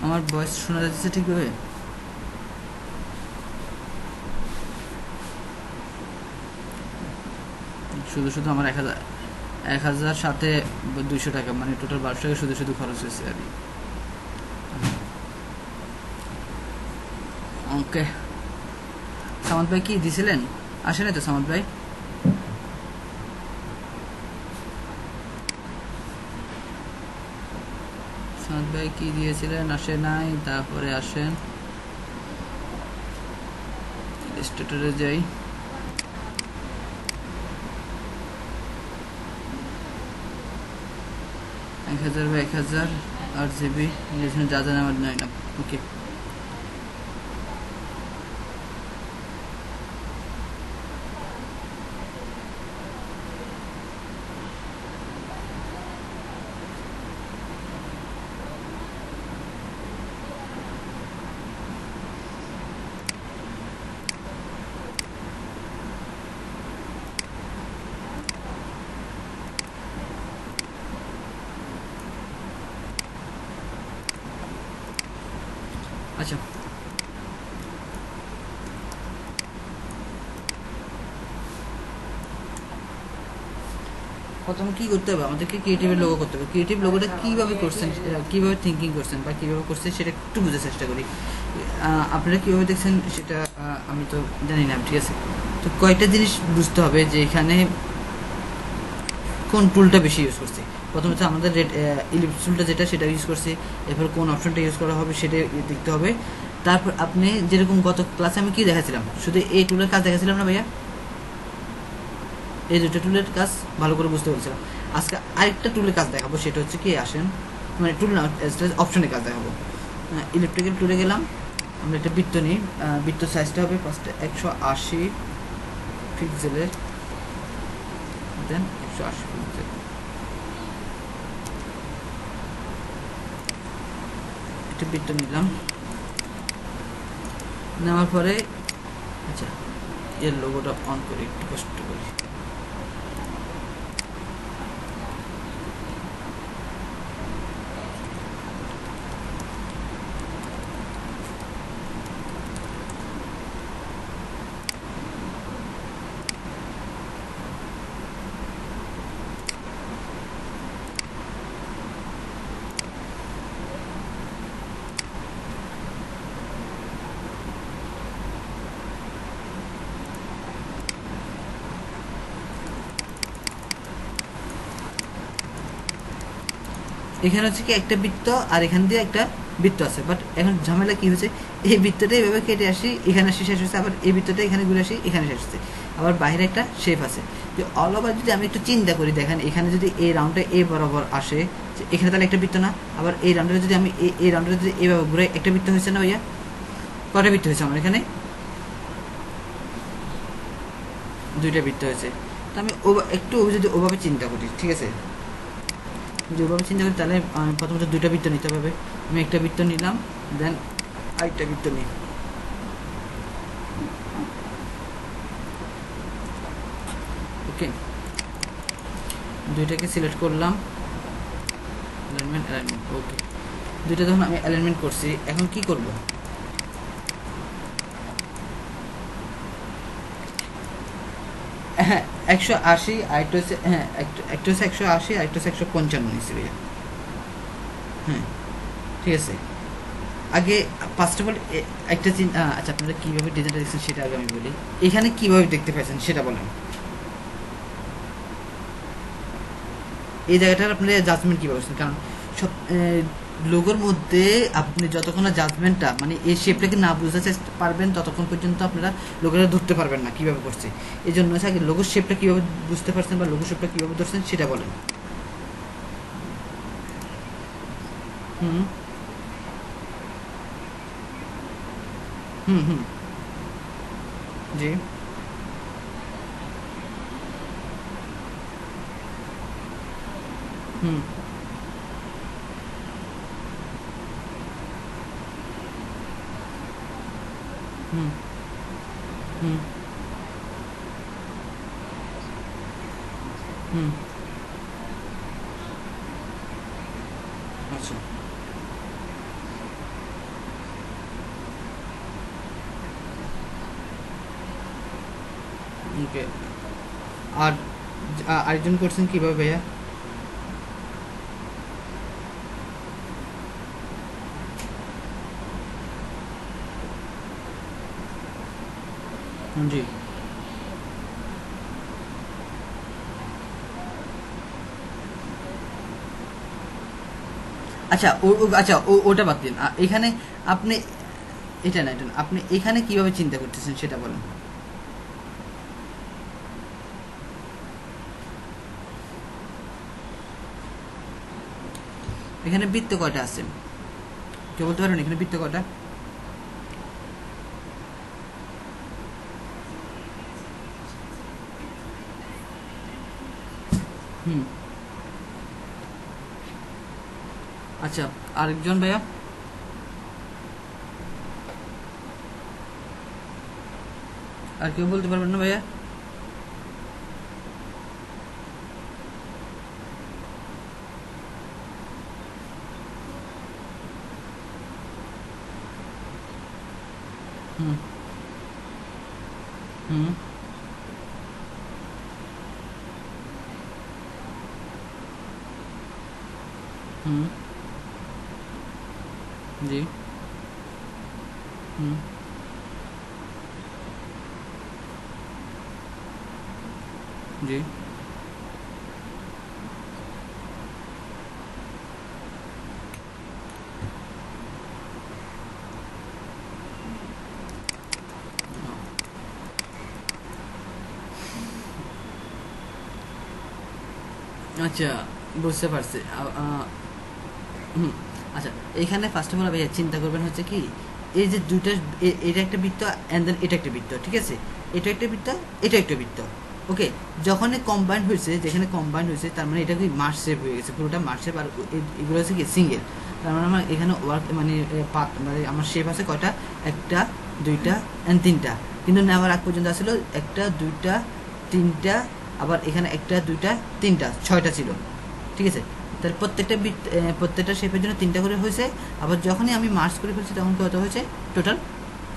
আমার ভয়েস শোনা যাচ্ছে ঠিকভাবে? শুধু শুধু আমার 1,000 সাথে 200 টাকা, মানে টোটাল 1200 টাকা শুধু শুধু খরচ হয়েছে আর কি। ওকে, সামাদ ভাই কি দিছিলেন? আসে নাই তো সামাদ ভাই? সামাদ ভাই কি দিয়েছিলেন? আসে নাই। তারপরে আসেন স্টেটরে যাই। 1,000 বা 1,000 8 জিবি যা যা আমার নয় না। ওকে, আচ্ছা। প্রথমে কি করতে হবে? আমাদেরকে ক্রিয়েটিভের লোগো করতে হবে। ক্রিয়েটিভ লোগোটা কীভাবে করছেন, কীভাবে থিঙ্কিং করছেন বা কীভাবে করছেন সেটা একটু বুঝতে চেষ্টা করি। আপনারা কীভাবে দেখছেন সেটা আমি তো জানি না, ঠিক আছে? তো কয়েকটা জিনিস বুঝতে হবে যে এখানে কোন টুলটা বেশি ইউজ করছি। প্রথমত আমাদের ইলিপস টুলটা যেটা সেটা ইউজ করছি, এরপর কোন অপশনটা ইউজ করা হবে সেটা দেখতে হবে। তারপর আপনি যেরকম গত ক্লাসে আমি কি দেখাছিলাম, শুধু এই টুলের কাজ দেখাছিলাম না ভাইয়া? এই দুটো টুলের কাজ ভালো করে বুঝতে পেরেছিলাম। আজকে আরেকটা টুলের কাজ দেখাবো, সেটা হচ্ছে কি আসেন, মানে টুল না, অপশনের কাজ দেখাবো। ইলেকট্রিক্যাল টুলে গেলাম, আমরা একটা বৃত্ত নিই। বৃত্ত সাইজটা হবে ফার্স্টে 180 পিক্সেলের, দেন 180 পিক্সেল। একটা বৃত্ত নিলাম, নেওয়ার পরে আচ্ছা এর লোগোটা অন করি, একটু কষ্ট করি। এখানে হচ্ছে কি একটা বৃত্ত আর এখান দিয়ে একটা বৃত্ত আছে, বাট এখন ঝামেলা কি হচ্ছে, এই বৃত্তটা এইভাবে কেটে আসি, এখানে আসি শেষ হচ্ছে, আবার এই বৃত্তটা এখানে ঘুরে আসি, এখানে শেষ হচ্ছে, আবার বাইরে একটা শেপ আছে। যে অল ওভার যদি আমি একটু চিন্তা করি, দেখেন এখানে যদি এই রাউন্ডটা এ বরাবর আসে, এখানে তাহলে একটা বৃত্ত না? আবার এই রাউন্ডটা যদি আমি এই রাউন্ডটা যদি এইভাবে ঘুরে, একটা বৃত্ত হয়েছে না ভাইয়া? কটা বৃত্ত হয়েছে আমার এখানে? দুইটা বৃত্ত হয়েছে। তো আমি একটু যদি ওভাবে চিন্তা করি, ঠিক আছে, যেভাবে চিন্তা করি, তাহলে প্রথমত দুইটা বৃত্ত নিতে হবে। আমি একটা বৃত্ত নিলাম, দেন আরেকটা বৃত্ত নিই। ওকে, দুইটাকে সিলেক্ট করলাম, অ্যালাইনমেন্ট অ্যালাইনমেন্ট, ওকে। দুইটা যখন আমি অ্যালাইনমেন্ট করছি, এখন কি করব? হ্যাঁ, 180, আরেকটা হচ্ছে, হ্যাঁ একটা হচ্ছে 180, আরেকটা হচ্ছে 155 নিচ্ছি ভাইয়া। হ্যাঁ, ঠিক আছে। আগে ফার্স্ট অফ অল একটা চিন্তা, আচ্ছা আপনারা কীভাবে ডিজাইনটা দেখছেন সেটা আগে আমি বলি। এখানে কীভাবে দেখতে পাচ্ছেন সেটা বলেন। এই জায়গাটার আপনারা জাজমেন্ট কীভাবে করছেন? কারণ সব লোগোর মধ্যে আপনি যতক্ষণ না জাজমেন্টটা, মানে এই শেপটাকে না বুঝতে চেষ্টা পারবেন, ততক্ষণ পর্যন্ত আপনারা লোগোটা ধরতে পারবেন না কীভাবে করছে। এই জন্য আগে লোগোর শেপটা কীভাবে বুঝতে পারছেন বা লোগোর শেপটা কীভাবে ধরছেন সেটা বলেন। হুম হুম হুম জি হুম হুম হুম হুম আচ্ছা ওকে। আর আরেকজন করছেন কিভাবে ভাইয়া? জি আচ্ছা, আচ্ছা ওটা বাদ দিন। এখানে আপনি এটা না, এটা না, আপনি এখানে কিভাবে চিন্তা করতেছেন সেটা বলেন। এখানে বৃত্ত কয়টা আছে কেউ বলতে পারবেন? এখানে বৃত্ত কয়টা? হুম, আচ্ছা আরেকজন ভাইয়া? আর কেউ বলতে পারবেন না ভাইয়া? হুম হুম হুম জি হুম জি আচ্ছা বুঝতে পারছি। হুম, আচ্ছা এখানে ফার্স্ট অফ অল ভাইয়া চিন্তা করবেন হচ্ছে কি, এই যে দুইটা এটা একটা বৃত্ত অ্যান্ড দেন এটা একটা বৃত্ত, ঠিক আছে? এটা একটা বৃত্ত, এটা একটা বৃত্ত। ওকে, যখন কম্বাইন্ড হয়েছে, যেখানে কম্বাইন্ড হয়েছে তার মানে এটা কি মার্চ শেপ হয়ে গেছে, পুরোটা মার্চ শেপ। আর এগুলো হচ্ছে কি সিঙ্গেল, তার মানে আমার এখানে ওয়ার্ক মানে পাত মানে আমার শেপ আছে কয়টা? একটা, দুইটা অ্যান্ড তিনটা। কিন্তু নেওয়ার আগ পর্যন্ত আসলে একটা, দুইটা, তিনটা, আবার এখানে একটা, দুইটা, তিনটা, ছয়টা ছিল, ঠিক আছে? তার প্রত্যেকটা প্রত্যেকটা শেপের জন্য তিনটা করে হয়েছে। আবার যখনই আমি মার্চ করে ফেলছি তখন কত হয়েছে? টোটাল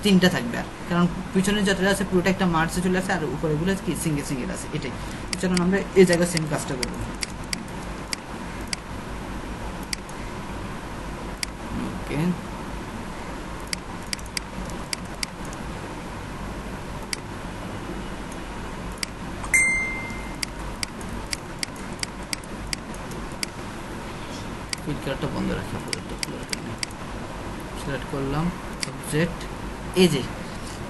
তিনটা থাকবে। আর কারণ পিছনে যতটা আছে পুরোটা একটা মার্চে চলে আসে, আর উপরেগুলো কি সিঙ্গেল সিঙ্গেল আছে, এটাই। চলুন আমরা এই জায়গায় সেম কাজটা করবো। ওকে, কুইক কালারটা বন্ধ রাখি, সিলেক্ট করলাম সাবজেক্ট। এই যে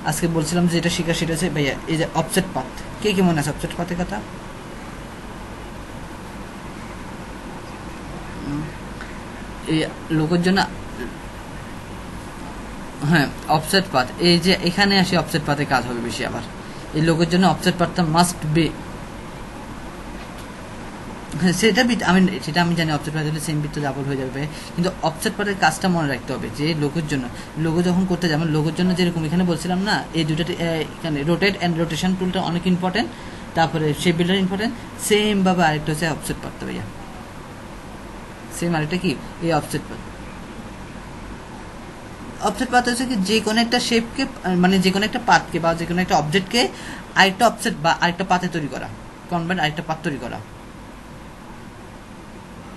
আজকে বলছিলাম যে এটা শিখা, সেটা হচ্ছে ভাইয়া এই যে অফসেট পাথ। কে কে মনে আছে অফসেট পাথের কথা? এই লোকের জন্য, হ্যাঁ অফসেট পাথ, এই যে এখানে আসি অফসেট পাথে কাজ হবে বেশি। আবার এই লোকের জন্য অফসেট পাথটা মাস্ট বি। হ্যাঁ সেটা আমি জানি, অফসেট পাথ হলে সেম বৃত্ত ডাবল হয়ে যাবে, কিন্তু অফসেট পাথের কাজটা মনে রাখতে হবে যে লোকের জন্য, লোগো যখন করতে যাবেন, লোগোর জন্য যেরকম এখানে বলছিলাম না, এই দুটো এখানে রোটেট অ্যান্ড রোটেশন টুলটা অনেক ইম্পর্টেন্ট, তারপরে শেপ বিল্ডার ইম্পর্টেন্ট। সেম ভাবে আরেকটা হচ্ছে অফসেট পাথটা ভাইয়া, সেম আরেকটা কি এই অফসেট পাথ। অফসেট পাথ হচ্ছে কি যে কোনো একটা শেপকে মানে যে কোনো একটা পাথকে বা যে কোনো একটা অবজেক্টকে আরেকটা অফসেট বা আরেকটা পাথে তৈরি করা, কনভার্ট আরেকটা পাথ তৈরি করা,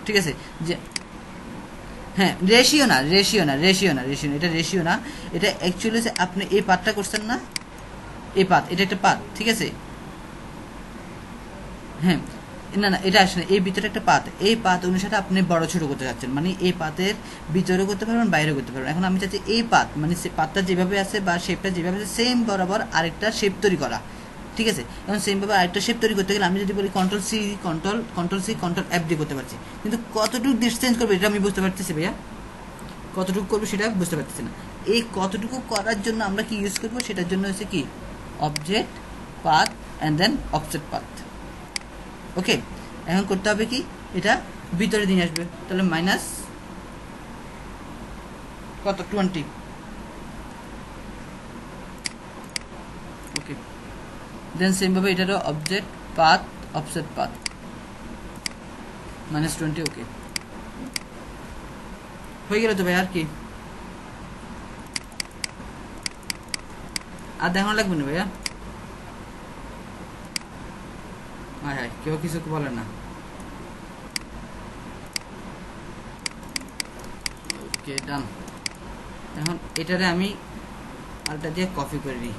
ঠিক আছে? যে হ্যাঁ রেশিও না, এটা রেশিও না, এটা অ্যাকচুয়ালি আপনি এই পাথটা করছেন না, এই পাথ, এটা একটা পাথ, ঠিক আছে? হ্যাঁ, না না এটা আসলে এই ভিতরে একটা পাত, এই পাত অনুসারে আপনি বড় ছোট করতে চাচ্ছেন, মানে এই পাতের ভিতরে করতে পারবেন, বাইরে করতে পারবেন। এখন আমি চাচ্ছি এই পাত মানে পাতটা যেভাবে আছে বা শেপটা যেভাবে আছে সেম বরাবর আরেকটা শেপ তৈরি করা, ঠিক আছে? এখন সেমভাবে আরেকটা শেপ তৈরি করতে গেলে আমি যদি বলি কন্ট্রোল F দিয়ে করতে পারছি, কিন্তু কতটুকু ডিস্টেন্স করবে এটা আমি বুঝতে পারতেছি ভাইয়া, কতটুকু করবো সেটা বুঝতে পারতেছি না। এই কতটুকু করার জন্য আমরা কি ইউজ করবো, সেটার জন্য হচ্ছে কি object path and then offset path. Okay, এখন করতে হবে কি, এটা ভিতরে নিয়ে আসবে, তাহলে মাইনাস কত 20। ওকে, দেন সেমভাবে এটারও অবজেক্ট পাথ অফসেট পাথ -20। ওকে, হয়ে গেল তো ভাই, আর কি আর দেখানো লাগবে না ভাইয়া? হ্যাঁ হ্যাঁ, কেউ কিছু বলে না। ওকে ডান। এখন এটারে আমি আলটা দিয়ে কপি করে নিই।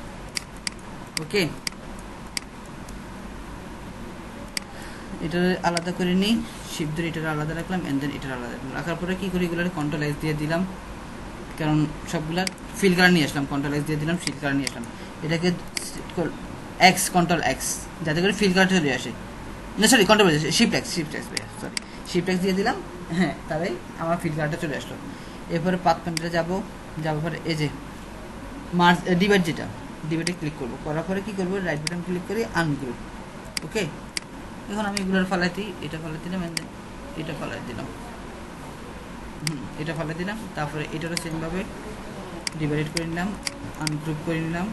ওকে, এটা আলাদা করে নিই, শিফট ধরে এটা আলাদা রাখলাম, এন্ড দেন এটা আলাদা রাখার পরে কি করি, এগুলো কন্ট্রোল এক্স দিয়ে দিলাম, কারণ সবগুলার ফিল কালার নিয়ে আসলাম, কন্ট্রোল এক্স দিয়ে দিলাম, ফিল কালার নিয়ে আসলাম, এটাকে এক্স কন্ট্রোল এক্স যাতে করে ফিল কালার চলে আসে, না sorry control shift x sorry shift x দিয়ে দিলাম। হ্যাঁ, তাহলে আমার ফিল কালারটা চলে আসলো। এরপরে পাথ প্যানেলে যাবো পরে এই যে মার্জ ডিভাইড, যেটা ডিভাইডে ক্লিক করবো, করার পরে কি করবো, রাইট বাটন ক্লিক করে আনগ্রুপ। ওকে, এখন আমি এগুলোর ফালাইতে এটা ফালাই দিলাম, এটা ফালাই দিলাম, এটা ফালাই দিলাম, তারপরে এটারও সেমভাবে ডিভাইড করে নিলাম, আনগ্রুপ করে নিলাম,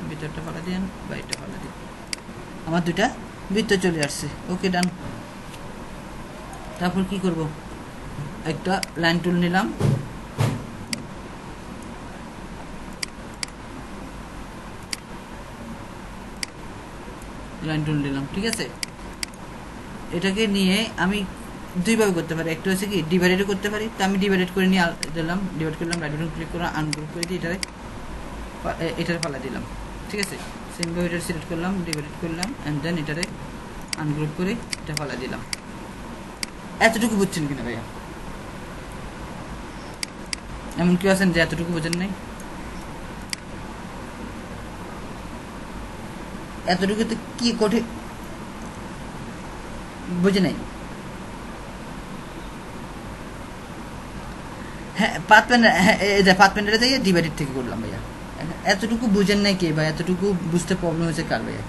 ভিতরটা ফালাই দিলাম বা এটা ফালাই দিলাম, আমার দুইটা বৃত্ত চলে আসছে। ওকে ডান। তারপর কি করব, একটা লাইন টুল নিলাম, ঠিক আছে। এটাকে নিয়ে আমি দুইভাবে করতে পারি, একটা হচ্ছে কি ডিভাইডেড করতে পারি, তো আমি ডিভাইডেড করে নিয়ে দিলাম, ডিভাইড করলাম, রাইট বাটন ক্লিক করে আনগ্রুপ করে দিয়ে এটারে ফালা দিলাম, ঠিক আছে। সেমভাবে এটা সিলেক্ট করলাম, ডিভাইডেড করলাম, অ্যান্ড দেন এটারে আনগ্রুপ করে এটা ফালা দিলাম। এতটুকু বুঝছেন কিনা ভাইয়া? এমন কেউ আছেন যে এতটুকু বোঝেন নাই? এতটুকুতে কি কঠিন বুঝে নাই? হ্যাঁ, পাথ প্যানেলে যাই ডিভাইডেড থেকে করলাম ভাইয়া। এতটুকু বুঝেন নাই কে ভাই? এতটুকু বুঝতে প্রবলেম হয়েছে কার ভাইয়া?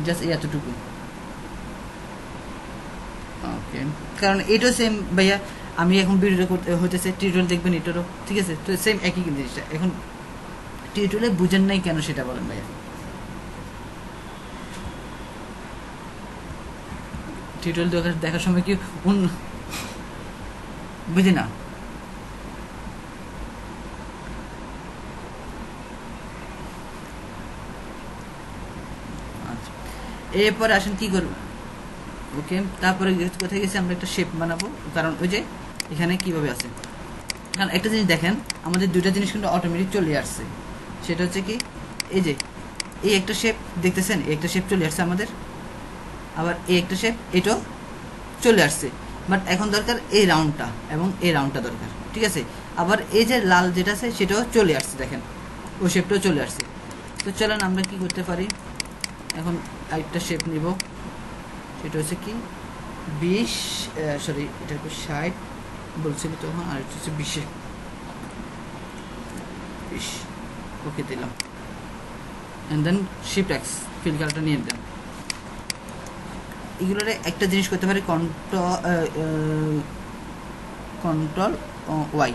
জাস্ট এতটুকু। ওকে, কারণ এটাও সেম ভাইয়া, আমি এখন ভিডিওটা করতে হতেছে টিউটোরিয়াল দেখবেন এটারও, ঠিক আছে। তো সেম একই জিনিসটা, এখন টিউটোরিয়ালে বুঝেন নাই কেন সেটা বলেন ভাইয়া। টিউটোরিয়াল দেখার সময় কি বুঝি না? আচ্ছা, এরপরে আসেন কি করবো। ওকে, তারপরে কোথায় গেছি, আমরা একটা শেপ বানাবো, কারণ ওই যে এখানে কিভাবে আছে, কারণ একটা জিনিস দেখেন, আমাদের দুইটা জিনিস কিন্তু অটোমেটিক চলে আসছে। সেটা হচ্ছে কি, এই যে এই একটা শেপ দেখতেছেন, এই একটা শেপ চলে আসছে আমাদের, আবার এই একটা শেপ এটাও চলে আসছে, বাট এখন দরকার এই রাউন্ডটা এবং এই রাউন্ডটা দরকার, ঠিক আছে। আবার এই যে লাল যেটা আছে সেটাও চলে আসছে, দেখেন ওই শেপটাও চলে আসছে। তো চলেন আমরা কি করতে পারি, এখন আরেকটা শেপ নিব, সেটা হচ্ছে কি 20 সরি এটা 60 বলছিল তখন, আর এটা হচ্ছে 20 ওকে দিলাম, and then shift X fill কালারটা নিয়ে দিলাম। এগুলোর একটা জিনিস করতে পারি, কন্ট্রোল ওয়াই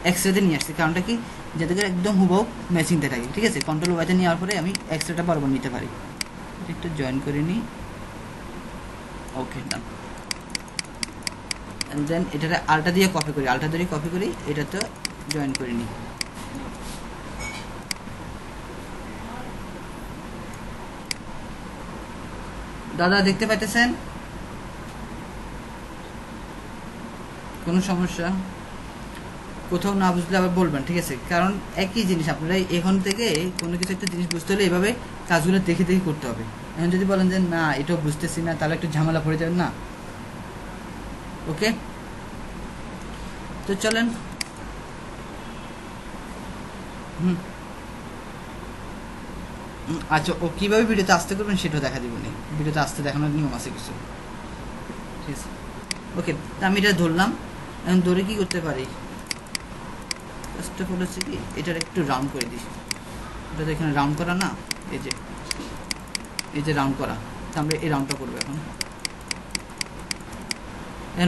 এক্সরেতে নিয়ে আসছি, কারণটা কি, যাতে করে একদম হুবহু ম্যাচিংতে থাকে, ঠিক আছে। কন্ট্রোল ওয়াইতে নেওয়ার পরে আমি এক্সরেটা বরাবর নিতে পারি, একটু জয়েন করে নিই। ওকে ডান, অ্যান্ড দেন এটাতে আলটা দিয়ে কপি করি, এটাতে জয়েন করে নিই। দাদা দেখতে পাইতেছেন? কোনো সমস্যা? কোথাও না বুঝলে আবার বলবেন, ঠিক আছে। কারণ একই জিনিস, আপনারা এখন থেকে কোনো কিছু একটা জিনিস বুঝতে হলে এভাবে কাজগুলো দেখে দেখে করতে হবে। এখন যদি বলেন যে না এটাও বুঝতেছি না, তাহলে একটু ঝামেলা পড়ে যাবেন না। ওকে, তো চলেন। আচ্ছা, ও কীভাবে ভিডিওতে আসতে করবেন সেটাও দেখা দিব না, ভিডিওতে আসতে দেখানোর নিয়ম আছে কিছু, ঠিক আছে। ওকে, তা আমি এটা ধরলাম, এখন ধরে কি করতে পারি, ফার্স্ট অফ অল হচ্ছে কি এটার একটু রাউন্ড করে দিই, এটা তো এখানে রাউন্ড করা না, এই যে রাউন্ড করা, তো আমরা এই রাউন্ডটা করবো। এখন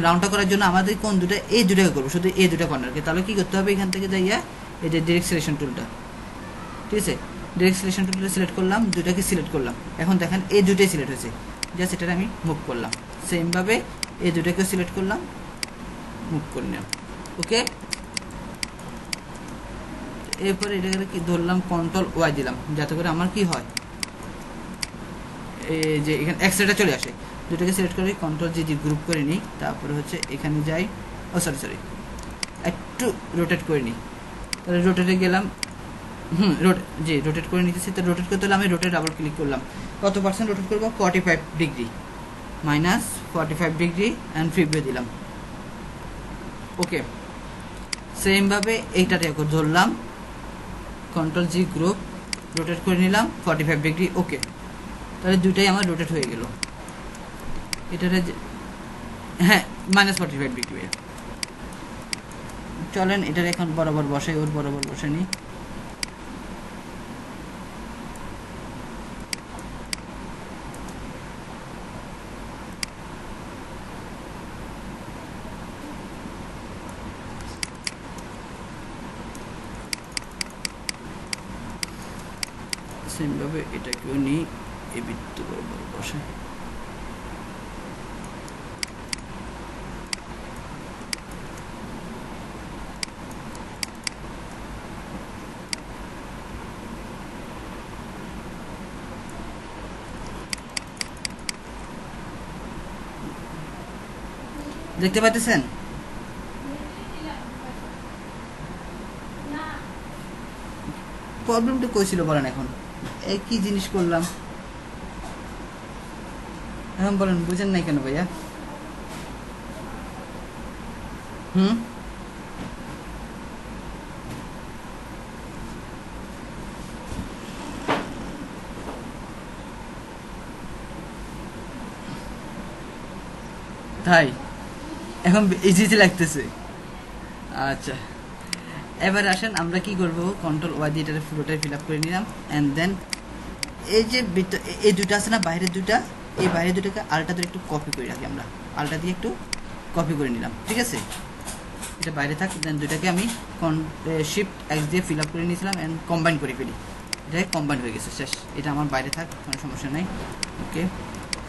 রাউন্ডটা করার জন্য আমাদের কোন দুটো, এই দুটাকে করবো, শুধু এই দুটো কর্নারকে। তাহলে কি করতে হবে, এখান থেকে যাইয়া এই যে ডিরেক্ট সিলেকশন টুলটা, ঠিক আছে, ডিরেক্ট সিলেকশন টুলটা সিলেক্ট করলাম, দুটাকে সিলেক্ট করলাম। এখন দেখেন এই দুটোই সিলেক্ট হয়েছে, জাস্ট এটাকে আমি মুভ করলাম, সেমভাবে এই দুটাকে সিলেক্ট করলাম, মুভ করে নিলাম। ওকে, এরপরে এটাকে কি ধরলাম, কন্ট্রোল ওয়াই দিলাম, যাতে করে আমার কি হয়, এই যে এখানে এক্সট্রাটা চলে আসে। দুটোকে সিলেক্ট করে কন্ট্রোল জি জি গ্রুপ করে নিই, তারপরে হচ্ছে এখানে যাই, ও সরি একটু রোটেট করে নিই। তাহলে রোটেটে গেলাম, রোটেট করে নিতেছি। তো রোটেট করতে হলে আমি রোটেট ডাবল ক্লিক করলাম। কত পার্সেন্ট রোটেট করবো? 45 degree, minus 45 degree and preview দিলাম। ওকে, সেমভাবে এইটাতে ধরলাম, কন্ট্রোল জি গ্রুপ, রোটেট করে নিলাম 45 ডিগ্রি। ওকে, তাহলে দুইটাই আমার রোটেট হয়ে গেল। এটাতে হ্যাঁ মাইনাস 45 ডিগ্রি। চলেন এটার এখন বরাবর বসাই, ওর বরাবর বসে নিই। সেমভাবে এটাকেও নিই, এই বৃত্ত বরাবর বসাই। দেখতে পাচ্ছেন? প্রবলেমটা কই ছিল বলেন এখন? এই কি জিনিস করলাম এখন বলেন, বুঝেন নাই কেন ভাইয়া? তাই এখন ইজি লাগতেছে। আচ্ছা, এবার আসেন আমরা কি করব, কন্ট্রোল ওয়াই দিয়ে এটা পুরোটাই ফিল আপ করে নিলাম। অ্যান্ড দেন এই যে এই দুটো আছে না বাইরের দুটা, এই বাইরের দুটাকে আলটা দিয়ে একটু কপি করে রাখি আমরা, আলটা দিয়ে একটু কপি করে নিলাম, ঠিক আছে? এটা বাইরে থাক। দেন দুটাকে আমি শিফট এক্স দিয়ে ফিল আপ করে নিয়েছিলাম অ্যান্ড কম্বাইন করে ফেলি। এটা কম্বাইন হয়ে গেছে, শেষ। এটা আমার বাইরে থাক, কোনো সমস্যা নাই। ওকে,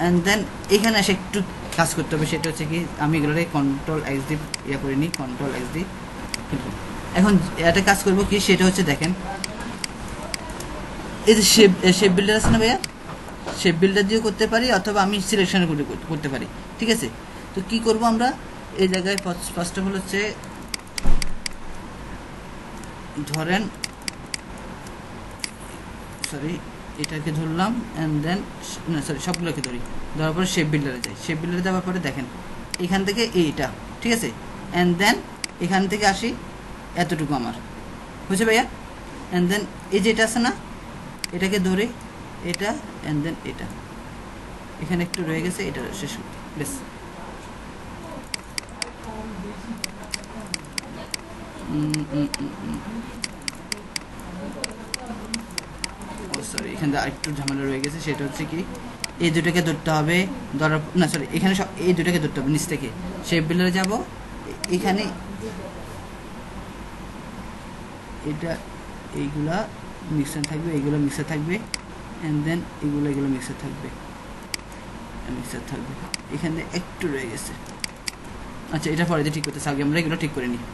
অ্যান্ড দেন এখানে এসে একটু কাজ করতে হবে, সেটা হচ্ছে কি আমি এগুলোকে কন্ট্রোল এক্স দিয়ে ইয়ে করে নিই, কন্ট্রোল এক্স দিয়ে। এখন এটা কাজ করবো কি, সেটা হচ্ছে দেখেন এই যে শেপ বিল্ডার আছে না ভাইয়া, শেপ বিল্ডার দিয়েও করতে পারি অথবা আমি সিলেকশনে করতে পারি, ঠিক আছে? তো কি করব আমরা এই জায়গায়, ফার্স্ট অফ অল হচ্ছে ধরেন এটাকে ধরলাম অ্যান্ড দেন সবগুলোকে ধরি, ধরার পরে শেপ বিল্ডারে যাই। শেপ বিল্ডারে যাওয়ার পরে দেখেন এখান থেকে এইটা, ঠিক আছে? অ্যান্ড দেন এখান থেকে আসি এতটুকু আমার বুঝছে ভাইয়া। অ্যান্ড দেন এই যে এটা আছে না, এটাকে ধরে এটা, অ্যান্ড দেন এটা এখানে একটু রয়ে গেছে, এটা শেষ বেশ। সরি, এখানে আরেকটু ঝামেলা রয়ে গেছে, সেটা হচ্ছে কি এই দুটোকে ধরতে হবে, ধরার না সরি এখানে সব এই দুটোকে ধরতে হবে নিচ থেকে। শেপ বিল্ডারে যাব, এখানে এটা এইগুলা মিক্সার থাকবে, এইগুলো মিক্সার থাকবে, অ্যান্ড দেন এগুলো মিক্সার থাকবে, এখানে একটু রয়ে গেছে। আচ্ছা, এটা পরে দিয়ে ঠিক করতেছে, আগে আমরা এগুলো ঠিক করে নিই।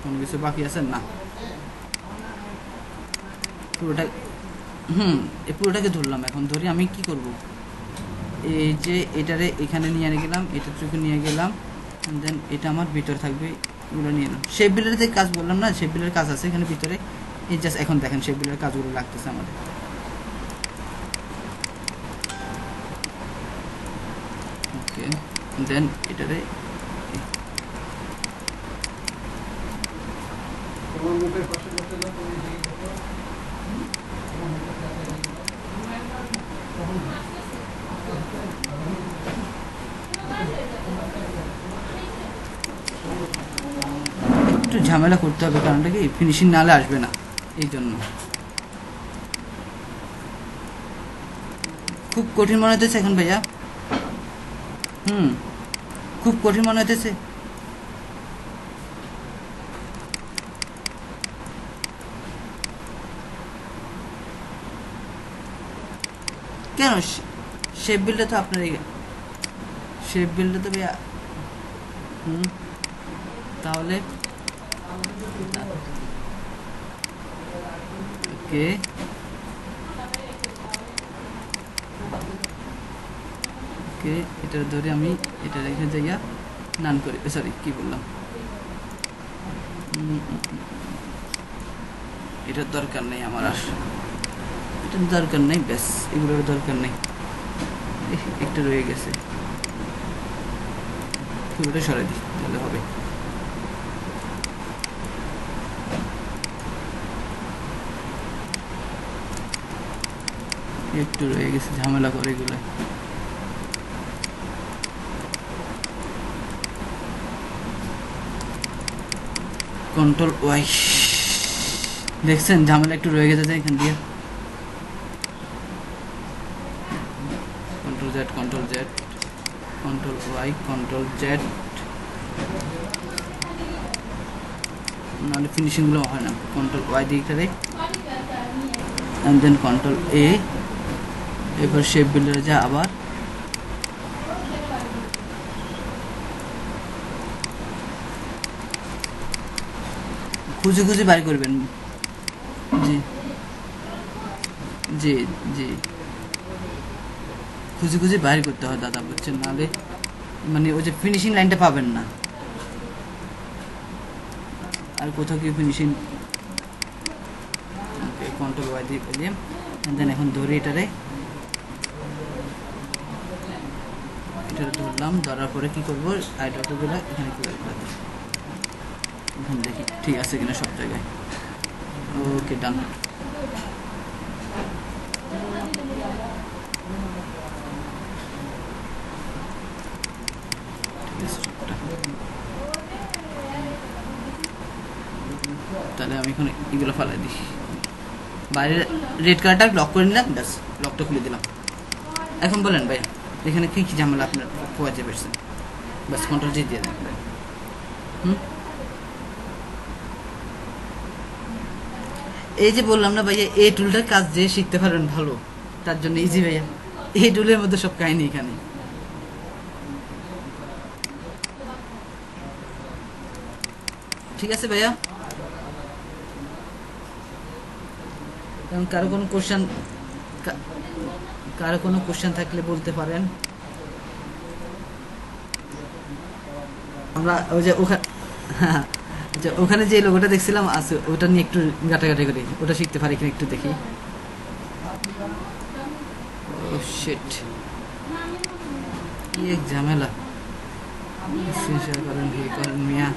কোনো কিছু বাকি আছে না, পুরোটা এই পুরোটাকে ধরলাম। এখন ধরি আমি কি করব, এই যে এটারে এখানে নিয়ে গেলাম, এটা চোখে নিয়ে গেলাম, দেন এটা আমার ভিতরে থাকবে, এগুলো নিয়ে এলাম। শেপ বিল্ডারের যে কাজ বললাম না, শেপ বিল্ডারের কাজ আছে এখানে ভিতরে, এই জাস্ট এখন দেখেন শেপ বিল্ডারের কাজগুলো লাগতেছে আমাদের। ওকে, দেন এটারে একটু ঝামেলা করতে হবে, কারণটা কি ফিনিশিং নালে আসবে না, এই জন্য। খুব কঠিন মনে হতেছে এখন ভাইয়া? খুব কঠিন মনে হতেছে। কেন? শেপ বিল্ডার তো আপনার শেপ বিল্ডার তো ভাইয়া। তাহলে ওকে ওকে, এটা ধরে আমি এটা রেখে যাইয়া নান করি, সরি কি বললাম, এটার দরকার নেই আমার, আর এটার দরকার নেই, ব্যাস এগুলোর দরকার নেই। একটা রয়ে গেছে, পুরোটা সরাই দিই তাহলে হবে। একটু রয়ে গেছে, ঝামেলা করে এগুলো। কন্ট্রোল ওয়াই, দেখছেন ঝামেলা একটু রয়ে গেছে এখান দিয়ে। Control Z, control Z, control Y, control Z, নাহলে ফিনিশিংগুলো হয় না। কন্ট্রোল ওয়াই দিয়ে এখানে, অ্যান্ড দেন কন্ট্রোল এ, এরপর শেপ বিল্ডারে যা আবার খুঁজে খুঁজে বাইর করবেন। জি জি জি, খুঁজে খুঁজে বাইর করতে হয় দাদা, বুঝছেন, নাহলে মানে ওই যে ফিনিশিং লাইনটা পাবেন না, আর কোথাও কি ফিনিশিং। ওকে, কন্ট্রোল ওয়াই দিয়ে পেলাম, দেন এখন ধরে এটারে ধরলাম, ধরার পরে কি করবো, আইডলগুলো এখানে ক্লিয়ার করে দেবো। এখন দেখি ঠিক আছে কিনা সব জায়গায়। ওকে, ডান। তাহলে আমি এখন এগুলো ফালাই দিই, বাইরে রেড কালারটা লক করে নিলাম, ব্যাস লকটা খুলে দিলাম। এখন বলেন ভাই এখানে কী কী ঝামেলা আপনার পোয়াতে পারছেন, ব্যাস কন্ট্রোল জি দিয়ে দেন। এই যে বললাম না ভাইয়া, এই টুলটার কাজ যে শিখতে পারবেন ভালো, তার জন্য ইজি ভাইয়া, এই টুলের মধ্যে সব কাহিনী এখানে। ঠিক আছে ভাইয়া, কারণ কারো কোনো কোশ্চেন থাকলে বলতে পারেন। আমরা ওই যে ওখানে যে লোগোটা দেখছিলাম আছে, ওটা নিয়ে একটু ঘাটাঘাটি করি, ওটা শিখতে পারি কিনা একটু দেখি। ও শিট, কি এক ঝামেলা। শেয়ার করেন, হে করেন মিয়া।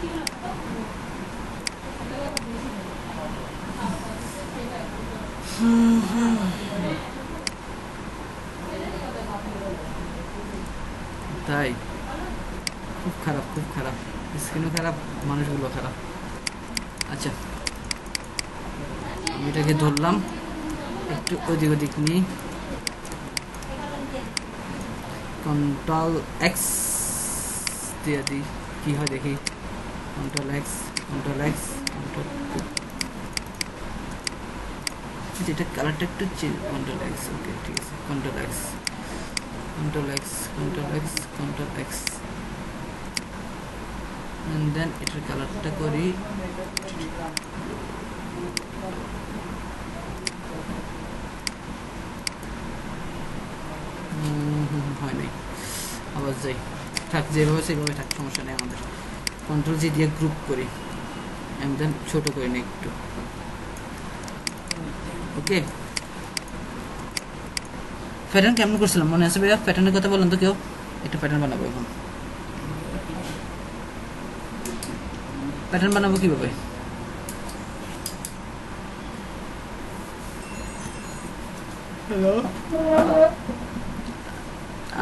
তাই খুব খারাপ, খুব খারাপ, স্ক্রিনও খারাপ, মানুষগুলো খারাপ। আচ্ছা, আমি এটাকে ধরলাম, একটু ওদিক ওদিক নিয়ে কন্ট্রোল এক্স দিয়ে দিই, কী হয় দেখি। Control x, control x, control, এটা কালারটা একটু চেঞ্জ, কন্ট্রোল এক্স, ওকে ঠিক আছে, control x, control x, control x, control x, and then এটার কালারটা করি হয় নাই, আবার যাই, থাক যেভাবে সেভাবে থাক, সমস্যা নেই আমাদের। কন্ট্রোল জি দিয়ে গ্রুপ করি, and then ছোট করে নিই একটু। ওকে, প্যাটার্ন কেমন করছিলাম মনে আছে ভাইয়া? প্যাটার্নের কথা বলেন তো কেউ, একটা প্যাটার্ন বানাবো এখন। প্যাটার্ন বানাবো কিভাবে? হ্যালো,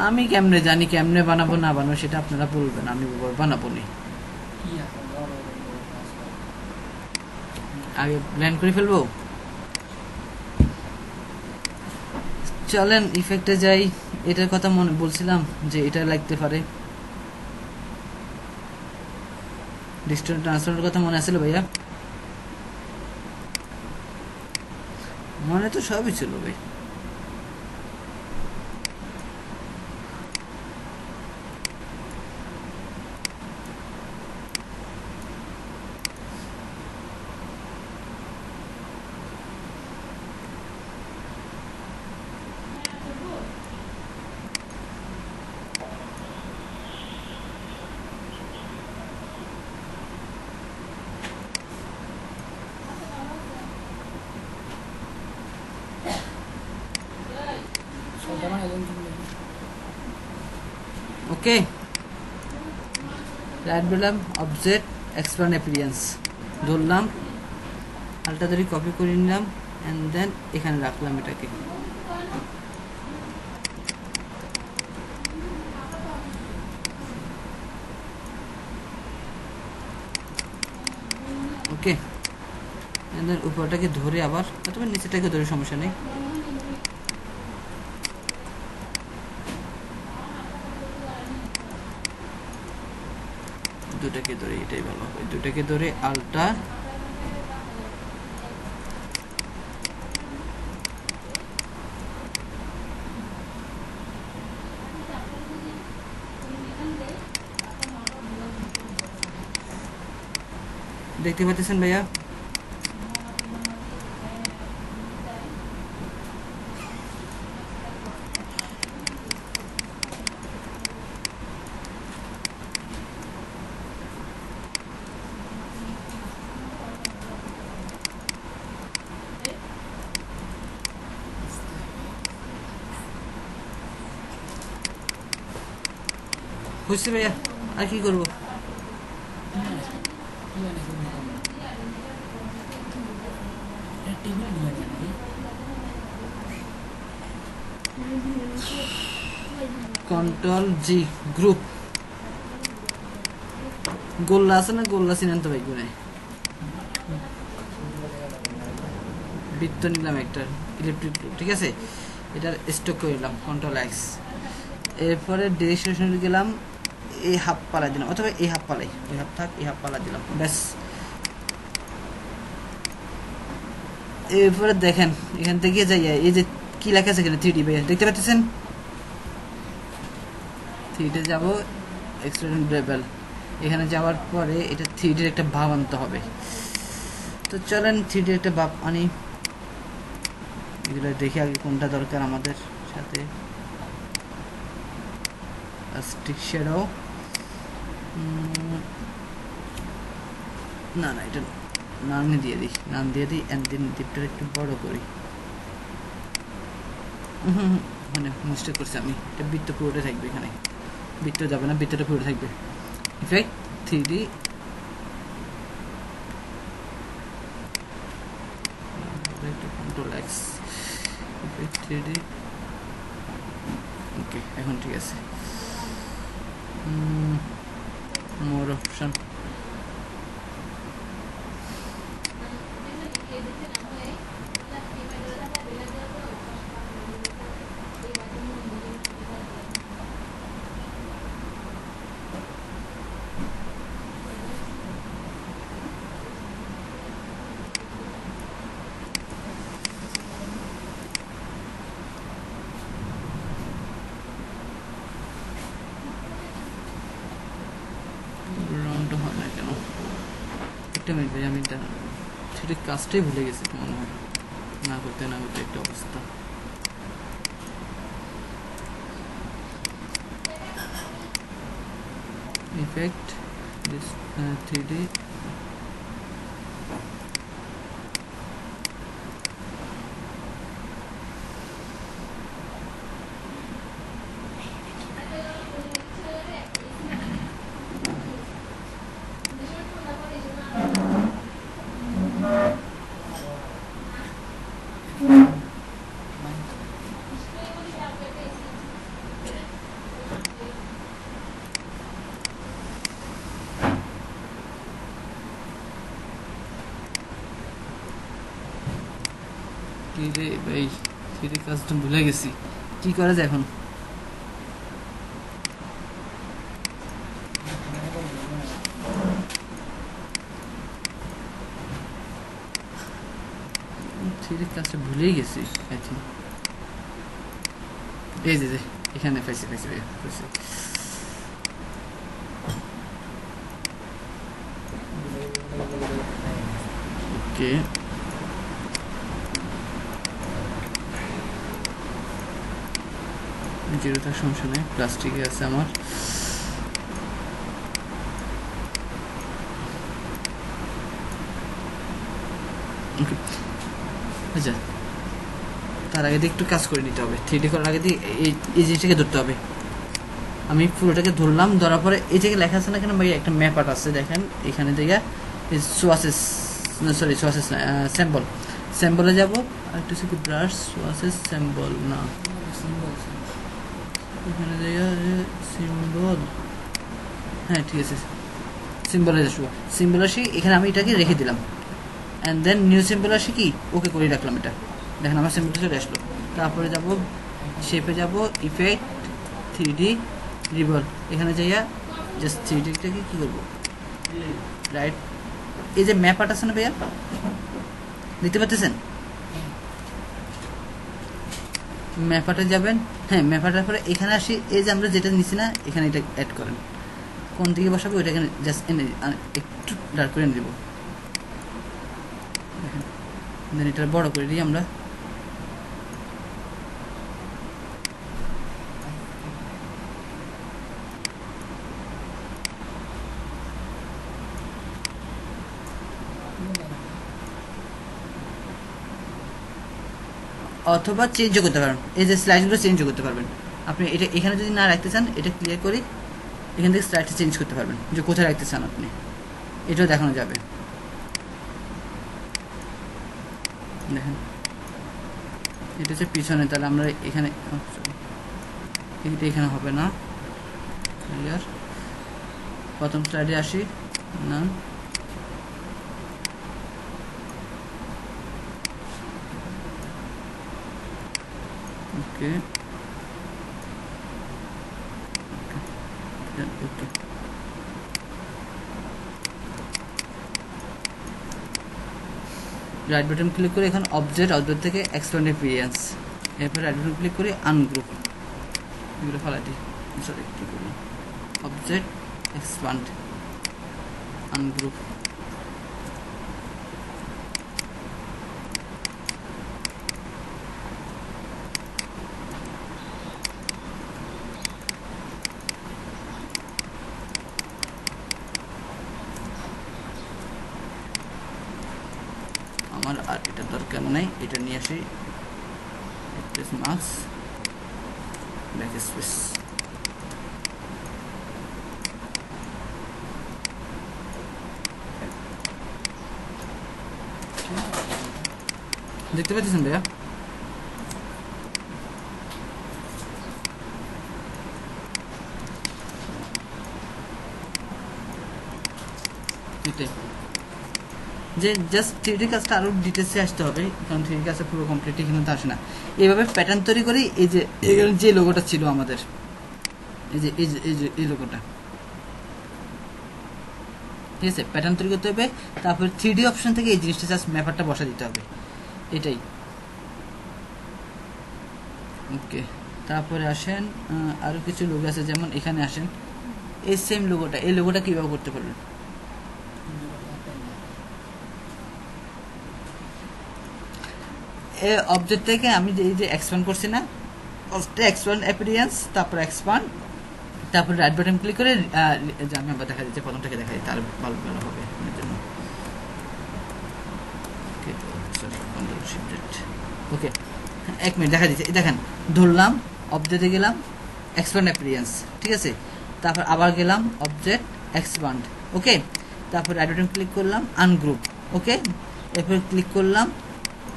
আমি কেমনে জানি কেমনে বানাবো না বানাবো, সেটা আপনারা বলবেন, আমি বানাবো নি। আগে প্ল্যান করে ফেলবো। চলেন ইফেক্টে যাই, এটার কথা মনে বলছিলাম যে এটা লাগতে পারে, ডিস্টেন্স ট্রান্সফারের কথা মনে আছিল ভাইয়া? মনে তো সবই ছিল ভাই। ওকে, রাইট বললাম অবজেক্ট এক্সপ্যান্ড অ্যাপিয়ারেন্স ধরলাম, আলটা ধরে কপি করে নিলাম এন্ড দেন এখানে রাখলাম এটাকে। ওকে, এন্ড দেন উপরটাকে ধরে আবার অথবা নিচেটাকে ধরে সমস্যা নেই, দুটাকে ধরে এটাই ভালো হবে, দুটাকে ধরে আলটা দেখতে পাচ্ছেন ভাইয়া? হয়েছে ভাইয়া, আর কি করবো? কন্ট্রোল জি গ্রুপ, গোল্লা আছে না, গোল্লা চিনেন তো ভাই? গুনে বৃত্ত নিলাম একটা ইলেকট্রিক গ্রুপ, ঠিক আছে, এটার স্টক করে নিলাম কন্ট্রোল এক্স। এরপরে ডিরেকশন গেলাম, এই হাফ পালা দিলাম অথবা এই হাফ পালাই, ওই হাফ থাক, এই হাফ পালা দিলাম, ব্যাস। এরপরে দেখেন এখান থেকে যাই, এই যে কি লেখা আছে এখানে 3D ভাইয়া দেখতে পাচ্ছেন? 3D যাবো, এক্সট্রুডেন্ট বেভেল, এখানে যাওয়ার পরে এটা 3D একটা ভাব আনতে হবে। তো চলেন 3D একটা ভাব আনি, এগুলো দেখি আগে কোনটা দরকার আমাদের সাথে। স্টিক শ্যাডো, না না এটা নাম দিয়ে দিই, নাম দিয়ে দিই এন্ড দেন দ্বীপটা একটু বড় করি। মানে মিস্টেক করছি আমি, এটা বৃত্ত পুরোটা থাকবে, এখানে বৃত্ত যাবে না, বৃত্তটা পুরো থাকবে। Effect 3D, control x, effect 3D, ওকে এখন ঠিক আছে। মোর অপশন, রাউন্ড হয় না কেন? একটা মিনিট ভাই, আমি সেটা কাজটাই ভুলে গেছি মনে হয়, না করতে না করতে একটা অবস্থা। ইফেক্ট 3D, কি রে ভাই, 3D কাজটা ভুলে গেছি, কি করা যায় এখন? কাজটা ভুলেই গেছি, আই থিঙ্ক এই যে এখানে পাইছি পাইছি পাইছি। ওকে, জিরোটার সমস্যা নেই, প্লাস্টিকে আছে আমার। ওকে, আচ্ছা তার আগে দিয়ে একটু কাজ করে নিতে হবে, 3D করার আগে দিয়ে এই জিনিসটাকে ধরতে হবে। আমি পুরোটাকে ধরলাম, ধরার পরে এই জায়গায় লেখা আছে না কেন ভাই, একটা ম্যাপ আর্ট আছে দেখেন এখানে থেকে সোয়াসেস, সরি সোয়াসেস স্যাম্পল, স্যাম্পলে যাব আর একটু কি ব্রাশ সোয়াসেস স্যাম্পল না এখানে জায়গা সিম্বল, হ্যাঁ ঠিক আছে সিম্বলে আসবো, সিম্বল আসি এখানে আমি এটাকে রেখে দিলাম অ্যান্ড দেন নিউ সিম্বল আসি কি ওকে করে রাখলাম, এটা দেখেন আমার সিম্বল চলে আসলো। তারপরে যাব শেপে, যাব ইফেক্ট 3D রিভল, এখানে যাইয়া জাস্ট 3Dটাকে কী করবো রাইট, এই যে ম্যাপ আর্ট আছে না ভাইয়া দেখতে পাচ্ছেন, ম্যাপ আর্টে যাবেন, হ্যাঁ ম্যাপ আর্টের পরে এখানে আসি, এই যে আমরা যেটা নিচ্ছি না এখানে এটা অ্যাড করেন, কোন দিকে বসাবো ওইটা এখানে জাস্ট এনে একটু ডার্ক করে এনে দেবো, দেন এটা বড় করে দিই আমরা, অথবা চেঞ্জও করতে পারবেন, এই যে স্লাইডগুলো চেঞ্জও করতে পারবেন আপনি, এটা এখানে যদি না রাখতে চান এটা ক্লিয়ার করি, এখান থেকে স্লাইডটা চেঞ্জ করতে পারবেন যে কোথায় রাখতে চান আপনি, এটাও দেখানো যাবে দেখেন, এটা হচ্ছে পিছনে, তাহলে আমরা এখানে এটা এখানে হবে না, ক্লিয়ার, প্রথম স্লাইডে আসি না, ওকে ওকে রাইট বাটন ক্লিক করে এখন অবজেক্ট, অবজেক্ট থেকে এক্সপ্যান্ড এপিরিয়েন্স, এরপর রাইট বাটন ক্লিক করে আনগ্রুপ, এগুলো ফেলাই দিই, সরি কী করি অবজেক্ট এক্সপ্যান্ড আনগ্রুপ, আমার আর এটা দরকার নাই, এটা নিয়ে আসি মার্কস ব্যাক স্পেস, দেখতে পাচ্ছেন ভাইয়া, যে জাস্ট 3D কাজটা আরও ডিটেলসে আসতে হবে, কারণ 3D কাজটা পুরো কমপ্লিট এখানে তো আসে না, এইভাবে প্যাটার্ন তৈরি করি, এই যে এখানে যে লোগোটা ছিল আমাদের, এই যে এই যে এই যে এই লোগোটা, ঠিক আছে প্যাটার্ন তৈরি করতে হবে, তারপর 3D অপশন থেকে এই জিনিসটা জাস্ট ম্যাপারটা বসা দিতে হবে, এটাই ওকে। তারপরে আসেন আরও কিছু লোগো আছে, যেমন এখানে আসেন এই সেম লোগোটা, এই লোগোটা কীভাবে করতে পারবেন, এই অবজেক্ট থেকে আমি এই যে এক্সপ্যান্ড করছি না, এক্সপ্যান্ড অ্যাপিরিয়েন্স, তারপর এক্সপ্যান্ড, তারপর রাইট বাটন ক্লিক করে আমি আবার দেখা যাচ্ছে প্রথমটাকে দেখাই, তার ভালো ভালো হবে এর জন্য, ওকে 1 মিনিট দেখা দিচ্ছে, দেখেন ধরলাম, অবজেক্টে গেলাম এক্সপ্যান্ড অ্যাপিরিয়েন্স, ঠিক আছে, তারপর আবার গেলাম অবজেক্ট এক্সপ্যান্ড, ওকে, তারপর রাইট বাটন ক্লিক করলাম আনগ্রুপ, ওকে, এরপর ক্লিক করলাম,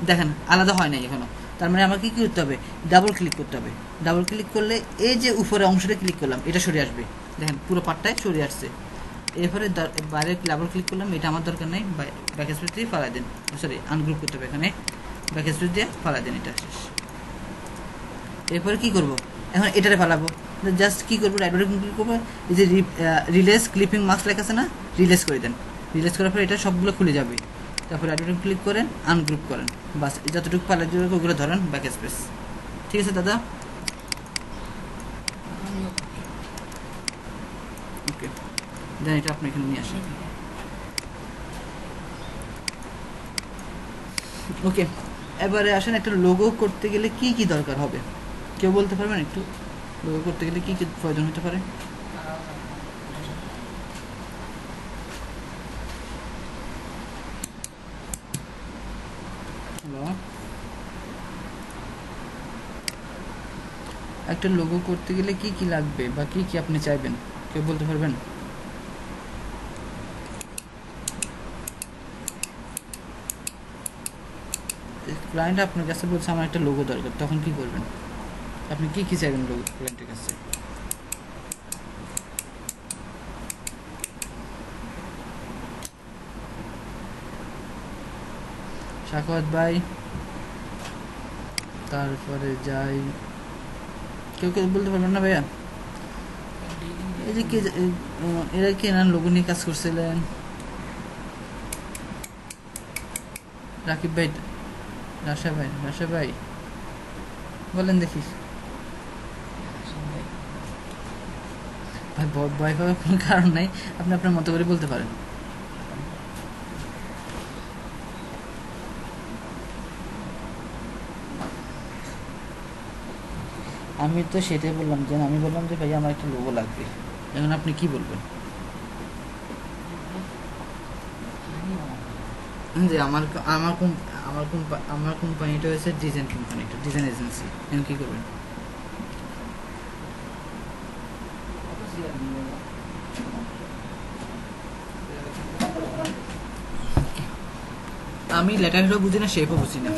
দেখেন আলাদা হয় নাই এখনো, তার মানে আমাকে কী করতে হবে, ডাবল ক্লিক করতে হবে, ডাবল ক্লিক করলে এই যে উপরে অংশটা ক্লিক করলাম এটা সরে আসবে, দেখেন পুরো পার্টটাই সরে আসছে, এরপরে বাইরে ডাবল ক্লিক করলাম, এটা আমার দরকার নেই, ব্যাক স্পেস দিয়ে ফালাই দেন, সরি আনগ্রুপ করতে হবে, এখানে ব্যাক স্পেস দিয়ে ফালাই দেন, এটা শেষ। এরপরে কী করবো, এখন এটারে ফালাবো, জাস্ট কী করবো, রাইট বাটন ক্লিক করবো, এই যে রিলেস ক্লিপিং মাস্ক লেখা আছে না, রিলেস করে দেন, রিলেস করার পর এটা সবগুলো খুলে যাবে, তারপর রাইট বাটন ক্লিক করেন আনগ্রুপ করেন, বাস যতটুকু পারলে ওগুলো ধরেন ব্যাক স্পেস, ঠিক আছে দাদা, ওকে দেন এটা আপনি এখানে নিয়ে আসেন, ওকে। এবারে আসেন একটা লোগো করতে গেলে কি কি দরকার হবে, কেউ বলতে পারবেন একটু, লোগো করতে গেলে কি কি প্রয়োজন হতে পারে, হ্যালো একটা লোগো করতে গেলে কি কি লাগবে বা কি কি আপনি চাইবেন, কেউ বলতে পারবেন? ক্লায়েন্ট আপনার কাছে বলছে আমার একটা লোগো দরকার, তখন কি করবেন? আপনি কি কি চাইবেন লোগো ক্লায়েন্টের কাছে? সাখাওয়াত ভাই, তারপরে যাই, কেউ কেউ বলতে পারবেন না ভাইয়া? এই যে কে এরা কে না লোগো নিয়ে কাজ করছিলেন? রাকিব ভাই, রাশা ভাই বলেন দেখি ভাই। ভয় পাওয়ার কোনো কারণ নাই, আপনি আপনার মতো করে বলতে পারেন। আমি তো সেটাই বললাম, যে আমি বললাম যে ভাই আমার একটা লোগো লাগবে, এখন আপনি কি বলবেন? যে আমার আমার আমার কোম্পানিটা হচ্ছে ডিজাইন কোম্পানি, ডিজাইন এজেন্সি। এখন কি করবেন? আমি লেটার হেডও বুঝি না, শেপও বুঝি না।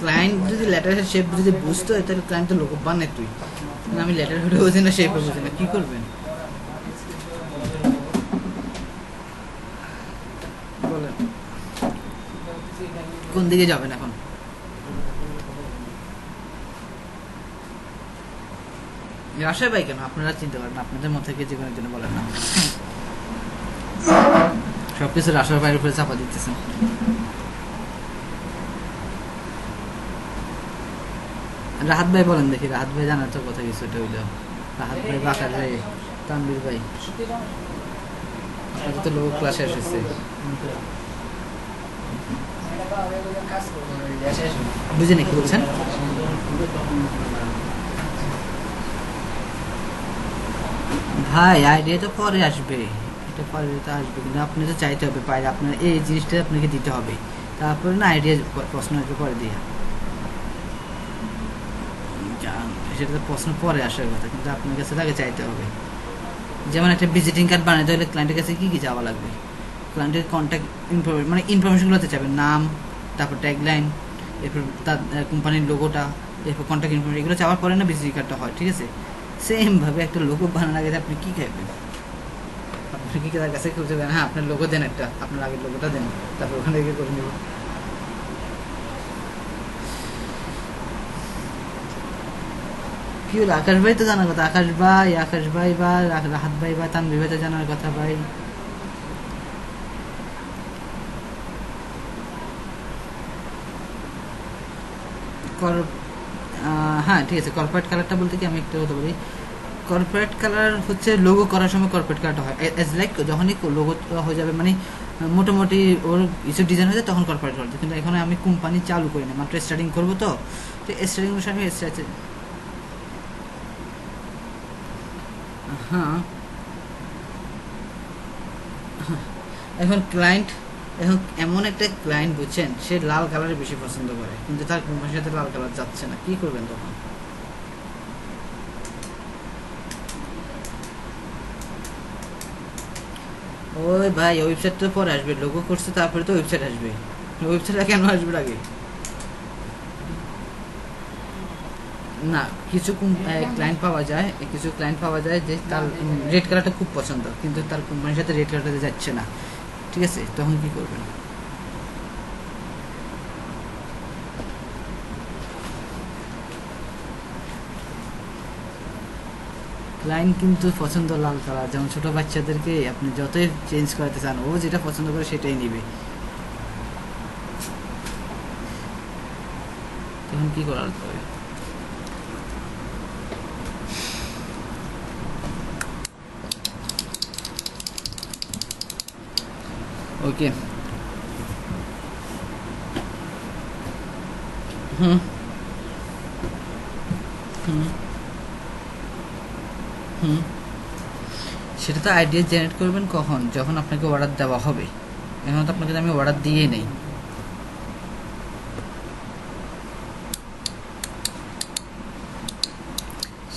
ক্লায়েন্ট যদি লেটার হেড শেপ যদি বুঝতো তাহলে ক্লায়েন্ট তো লোক বানায় তুই। আমি লেটার হেডও বুঝি না, শেপও বুঝি না, কি করবেন বলেন? কোন দিকে যাবেন এখন? রাশাদ ভাই কেন আপনারা চিনতে পারেন? আপনাদের মধ্যে থেকে যে কোনো একজনে বলেন না, সবকিছু রাশাদ ভাইয়ের উপরে চাপা দিতেছেন। রাহাত ভাই বলেন দেখি, রাহাত ভাই জানার তো কথা কিছু, এটা হইল রাহাত ভাই, বাকার ভাই, তানবীর ভাই, আপনাদের তো লোক ক্লাসে এসেছে। বুঝিনি কি বলছেন? ভাই আইডিয়া তো পরে আসবে, এটা পরে তো আসবে, কিন্তু আপনি তো চাইতে হবে বাইরে, আপনার এই জিনিসটা আপনাকে দিতে হবে, তারপরে না আইডিয়া প্রশ্ন আসবে পরে দিয়ে। সেটা তো প্রশ্ন পরে আসার কথা, কিন্তু আপনার কাছে আগে চাইতে হবে। যেমন একটা ভিজিটিং কার্ড বানাতে হলে ক্লায়েন্টের কাছে কি কি যাওয়া লাগবে? ক্লায়েন্টের কন্ট্যাক্ট ইনফরমেশন, মানে ইনফরমেশনগুলোতে চাবেন, নাম, তারপর ট্যাগলাইন, এরপর তার কোম্পানির লোগোটা, এরপর কন্ট্যাক্ট ইনফরমেশন, এগুলো চাওয়ার পরে না ভিজিটিং কার্ডটা হয়, ঠিক আছে? সেমভাবে একটা লোগো বানানোর আগে আপনি কী খাইবেন? আপনি কি তার কাছে খুঁজে দেন, হ্যাঁ আপনার লোগো দেন একটা, আপনার আগের লোগোটা দেন, তারপর ওখানে গিয়ে করে নেব। কি হলো? আকাশ ভাই তো জানার কথা, আকাশ ভাই বা রাহাত ভাই বা তানভীর ভাই তো জানার কথা ভাই। হ্যাঁ ঠিক আছে, কর্পোরেট কালারটা বলতে কি আমি একটা কথা বলি, কর্পোরেট কালার হচ্ছে লোগো করার সময় কর্পোরেট কালারটা হয়, এজ লাইক যখনই লোগো হয়ে যাবে, মানে মোটামুটি ওর কিছু ডিজাইন হয়ে যায় তখন কর্পোরেট কালার। কিন্তু এখন আমি কোম্পানি চালু করি না, মাত্র স্টার্টিং করবো, তো স্টার্টিং অনুসারে আমি হ্যাঁ। এখন ক্লায়েন্ট, এখন এমন একটা ক্লায়েন্ট বুঝছেন, সে লাল কালারে বেশি পছন্দ করে, কিন্তু তার কোম্পানির সাথে লাল কালার যাচ্ছে না, কি করবেন তখন? ওই ভাই ওয়েবসাইট তো পরে আসবে, লোগো করছে তারপরে তো ওয়েবসাইট আসবে, ওয়েবসাইটটা কেন আসবে আগে? না, কিছু ক্লায়েন্ট পাওয়া যায়, কিছু ক্লায়েন্ট পাওয়া যায় যে তার রেড কালারটা খুব পছন্দ, কিন্তু তার কোম্পানির সাথে রেড কালারটা যাচ্ছে না, ঠিক আছে? তখন কি করবেন? ক্লায়েন্ট কিন্তু পছন্দ লাল কালার, যেমন ছোট বাচ্চাদেরকে আপনি যতই চেঞ্জ করাতে চান, ও যেটা পছন্দ করে সেটাই নেবে, তখন কি করার হবে? ওকে, হুম হুম হুম সেটা তো আইডিয়া জেনারেট করবেন কখন? যখন আপনাকে অর্ডার দেওয়া হবে। এখন তো আপনাকে আমি অর্ডার দিয়ে নেই।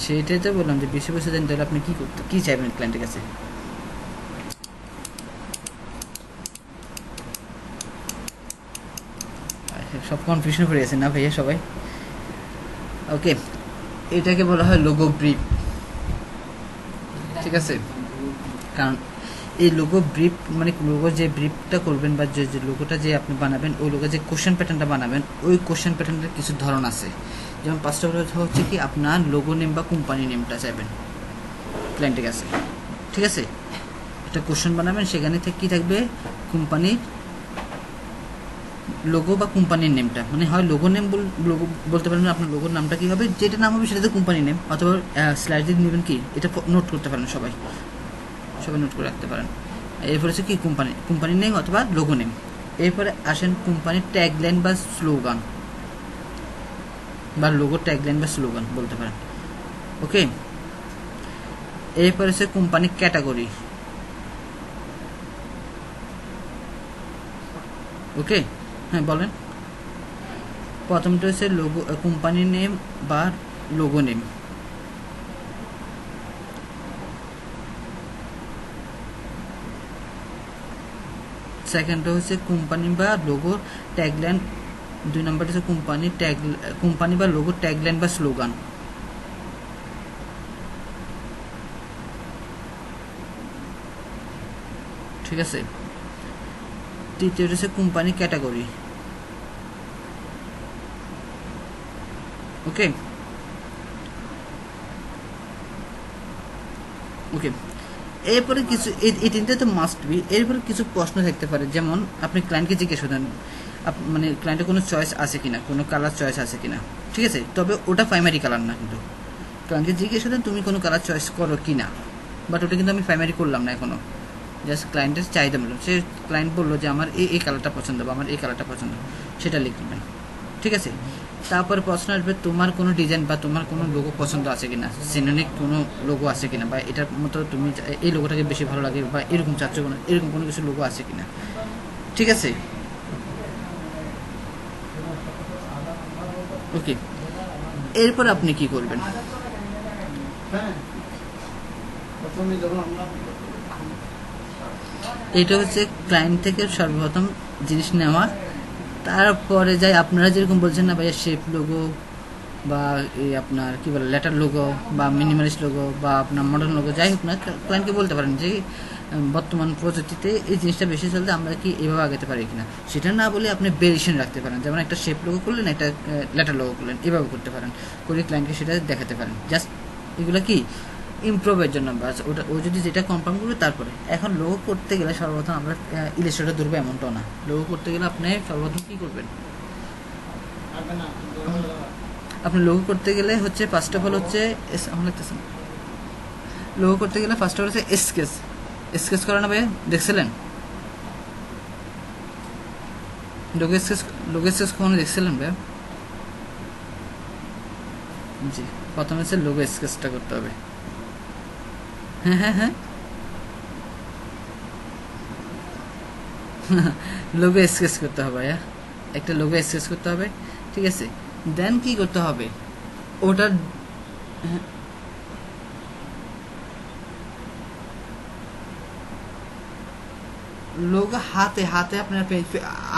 সেটাই তো বললাম যে বিষয়বস্তু জানেন, তাহলে আপনি কি চাইবেন ক্লায়েন্টের কাছে। সব কনফিউশন হয়ে গেছে না ভাইয়া সবাই? ওকে, এটাকে বলা হয় লোগো ব্রিফ, ঠিক আছে? কারণ এই লোগো ব্রিফ মানে লোগো যে ব্রিফটা করবেন বা যে লোগোটা যে আপনি বানাবেন, ওই লোগো যে কোশ্চেন প্যাটার্নটা বানাবেন, ওই কোশ্চেন প্যাটার্নের কিছু ধরন আছে। যেমন ফার্স্ট অফ অল হচ্ছে কি আপনার লোগো নেম বা কোম্পানি নেমটা চাইবেন ক্লায়েন্টের কাছে, ঠিক আছে? একটা কোশ্চেন বানাবেন, সেখানে থেকে কী থাকবে, কোম্পানির লোগো বা কোম্পানির নেমটা, মানে হয় লোগো নেম লোগো বলতে পারেন, আপনার লোগোর নামটা কী হবে, যেটা নাম হবে সেটাতে কোম্পানি নেম, অথবা স্লাইড দিয়ে নেবেন কি, এটা নোট করতে পারেন সবাই নোট করে রাখতে পারেন। এরপরে হচ্ছে কি কোম্পানি নেম অথবা লোগো নেম। এরপরে আসেন কোম্পানির ট্যাগলাইন বা স্লোগান, বা লোগো ট্যাগলাইন বা স্লোগান বলতে পারেন। ওকে, এরপরে হচ্ছে কোম্পানির ক্যাটাগরি। ওকে, হ্যাঁ বলেন। প্রথমটা হচ্ছে লোগো কোম্পানি নেম বা লোগো নেম। সেকেন্ডটা হচ্ছে কোম্পানি বা লোগো ট্যাগলাইন। 2 নম্বরটা হচ্ছে কোম্পানি বা লোগো ট্যাগলাইন বা স্লোগান। ঠিক আছে, তৃতীয়টা হচ্ছে কোম্পানি ক্যাটাগরি। ওকে ওকে, এরপরে কিছু এই তিনটে তো মাস্ট বি। এরপরে কিছু প্রশ্ন থাকতে পারে, যেমন আপনি ক্লায়েন্টকে জিজ্ঞেস করেন মানে ক্লায়েন্টের কোনো চয়েস আছে কিনা, কোনো কালার চয়েস আছে কিনা, ঠিক আছে? তবে ওটা প্রাইমারি কালার না, কিন্তু ক্লায়েন্টকে জিজ্ঞেস করেন তুমি কোনো কালার চয়েস করো কিনা, বাট ওটা কিন্তু আমি প্রাইমারি করলাম না এখনো, জাস্ট ক্লায়েন্টের চাহিদা মূল্য। সে ক্লায়েন্ট বললো যে আমার এই কালারটা পছন্দ বা আমার এই কালারটা পছন্দ, সেটা লিখবেন, ঠিক আছে? তারপর প্রশ্ন আসবে তোমার কোনো ডিজাইন বা তোমার কোনো লোগো পছন্দ আছে কিনা, সিনোনিক কোনো লোগো আছে কিনা, বা এটার মতো তুমি এই লোগোটাকে বেশি ভালো লাগে বা এরকম চাচ্ছ কোনো, এরকম কোনো কিছু লোগো আছে কিনা, ঠিক আছে? ওকে, এরপর আপনি কি করবেন, এটা হচ্ছে ক্লায়েন্ট থেকে সর্বপ্রথম জিনিস নেওয়া। তারপরে যাই আপনারা যেরকম বলছেন না ভাইয়া, শেপ লোগো বা এই আপনার কী বলে লেটার লোগো বা মিনিমালিস্ট লোগো বা আপনার মডার্ন লোগো, যাই হোক না, ক্লায়েন্টকে বলতে পারেন যে বর্তমান প্রযুক্তিতে এই জিনিসটা বেশি চলতে, আমরা কি এভাবে আগাতে পারি কিনা। সেটা না বলে আপনি ভেরিয়েশন রাখতে পারেন, যেমন একটা শেপ লোগো করলেন, একটা লেটার লোগো করলেন, এভাবে করতে পারেন, করে ক্লায়েন্টকে সেটা দেখাতে পারেন। জাস্ট এগুলো কি ইমপ্রুভের জন্য, বাস ওটা ও যদি যেটা কনফার্ম করবে তারপরে। এখন লোগো করতে গেলে সর্বপ্রথম আমরা ইলাস্ট্রেটর ধরবো এমনটাও না। লোগো করতে গেলে আপনি সর্বপ্রথম কী করবেন, আপনি লোগো করতে গেলে হচ্ছে ফার্স্ট অফ অল হচ্ছে লোগো করতে গেলে ফার্স্ট অফ অল হচ্ছে স্কেচ করা না ভাই, দেখছিলেন? লোগো স্কেচ কখনো দেখছিলেন ভাই? জি, প্রথমে হচ্ছে লোগো স্কেচটা করতে হবে। হ্যাঁ লোগো স্কেচ করতে হবে ভাইয়া, একটা লোগো স্কেচ করতে হবে, ঠিক আছে? দেন কি করতে হবে, ওটার লোগো হাতে আপনার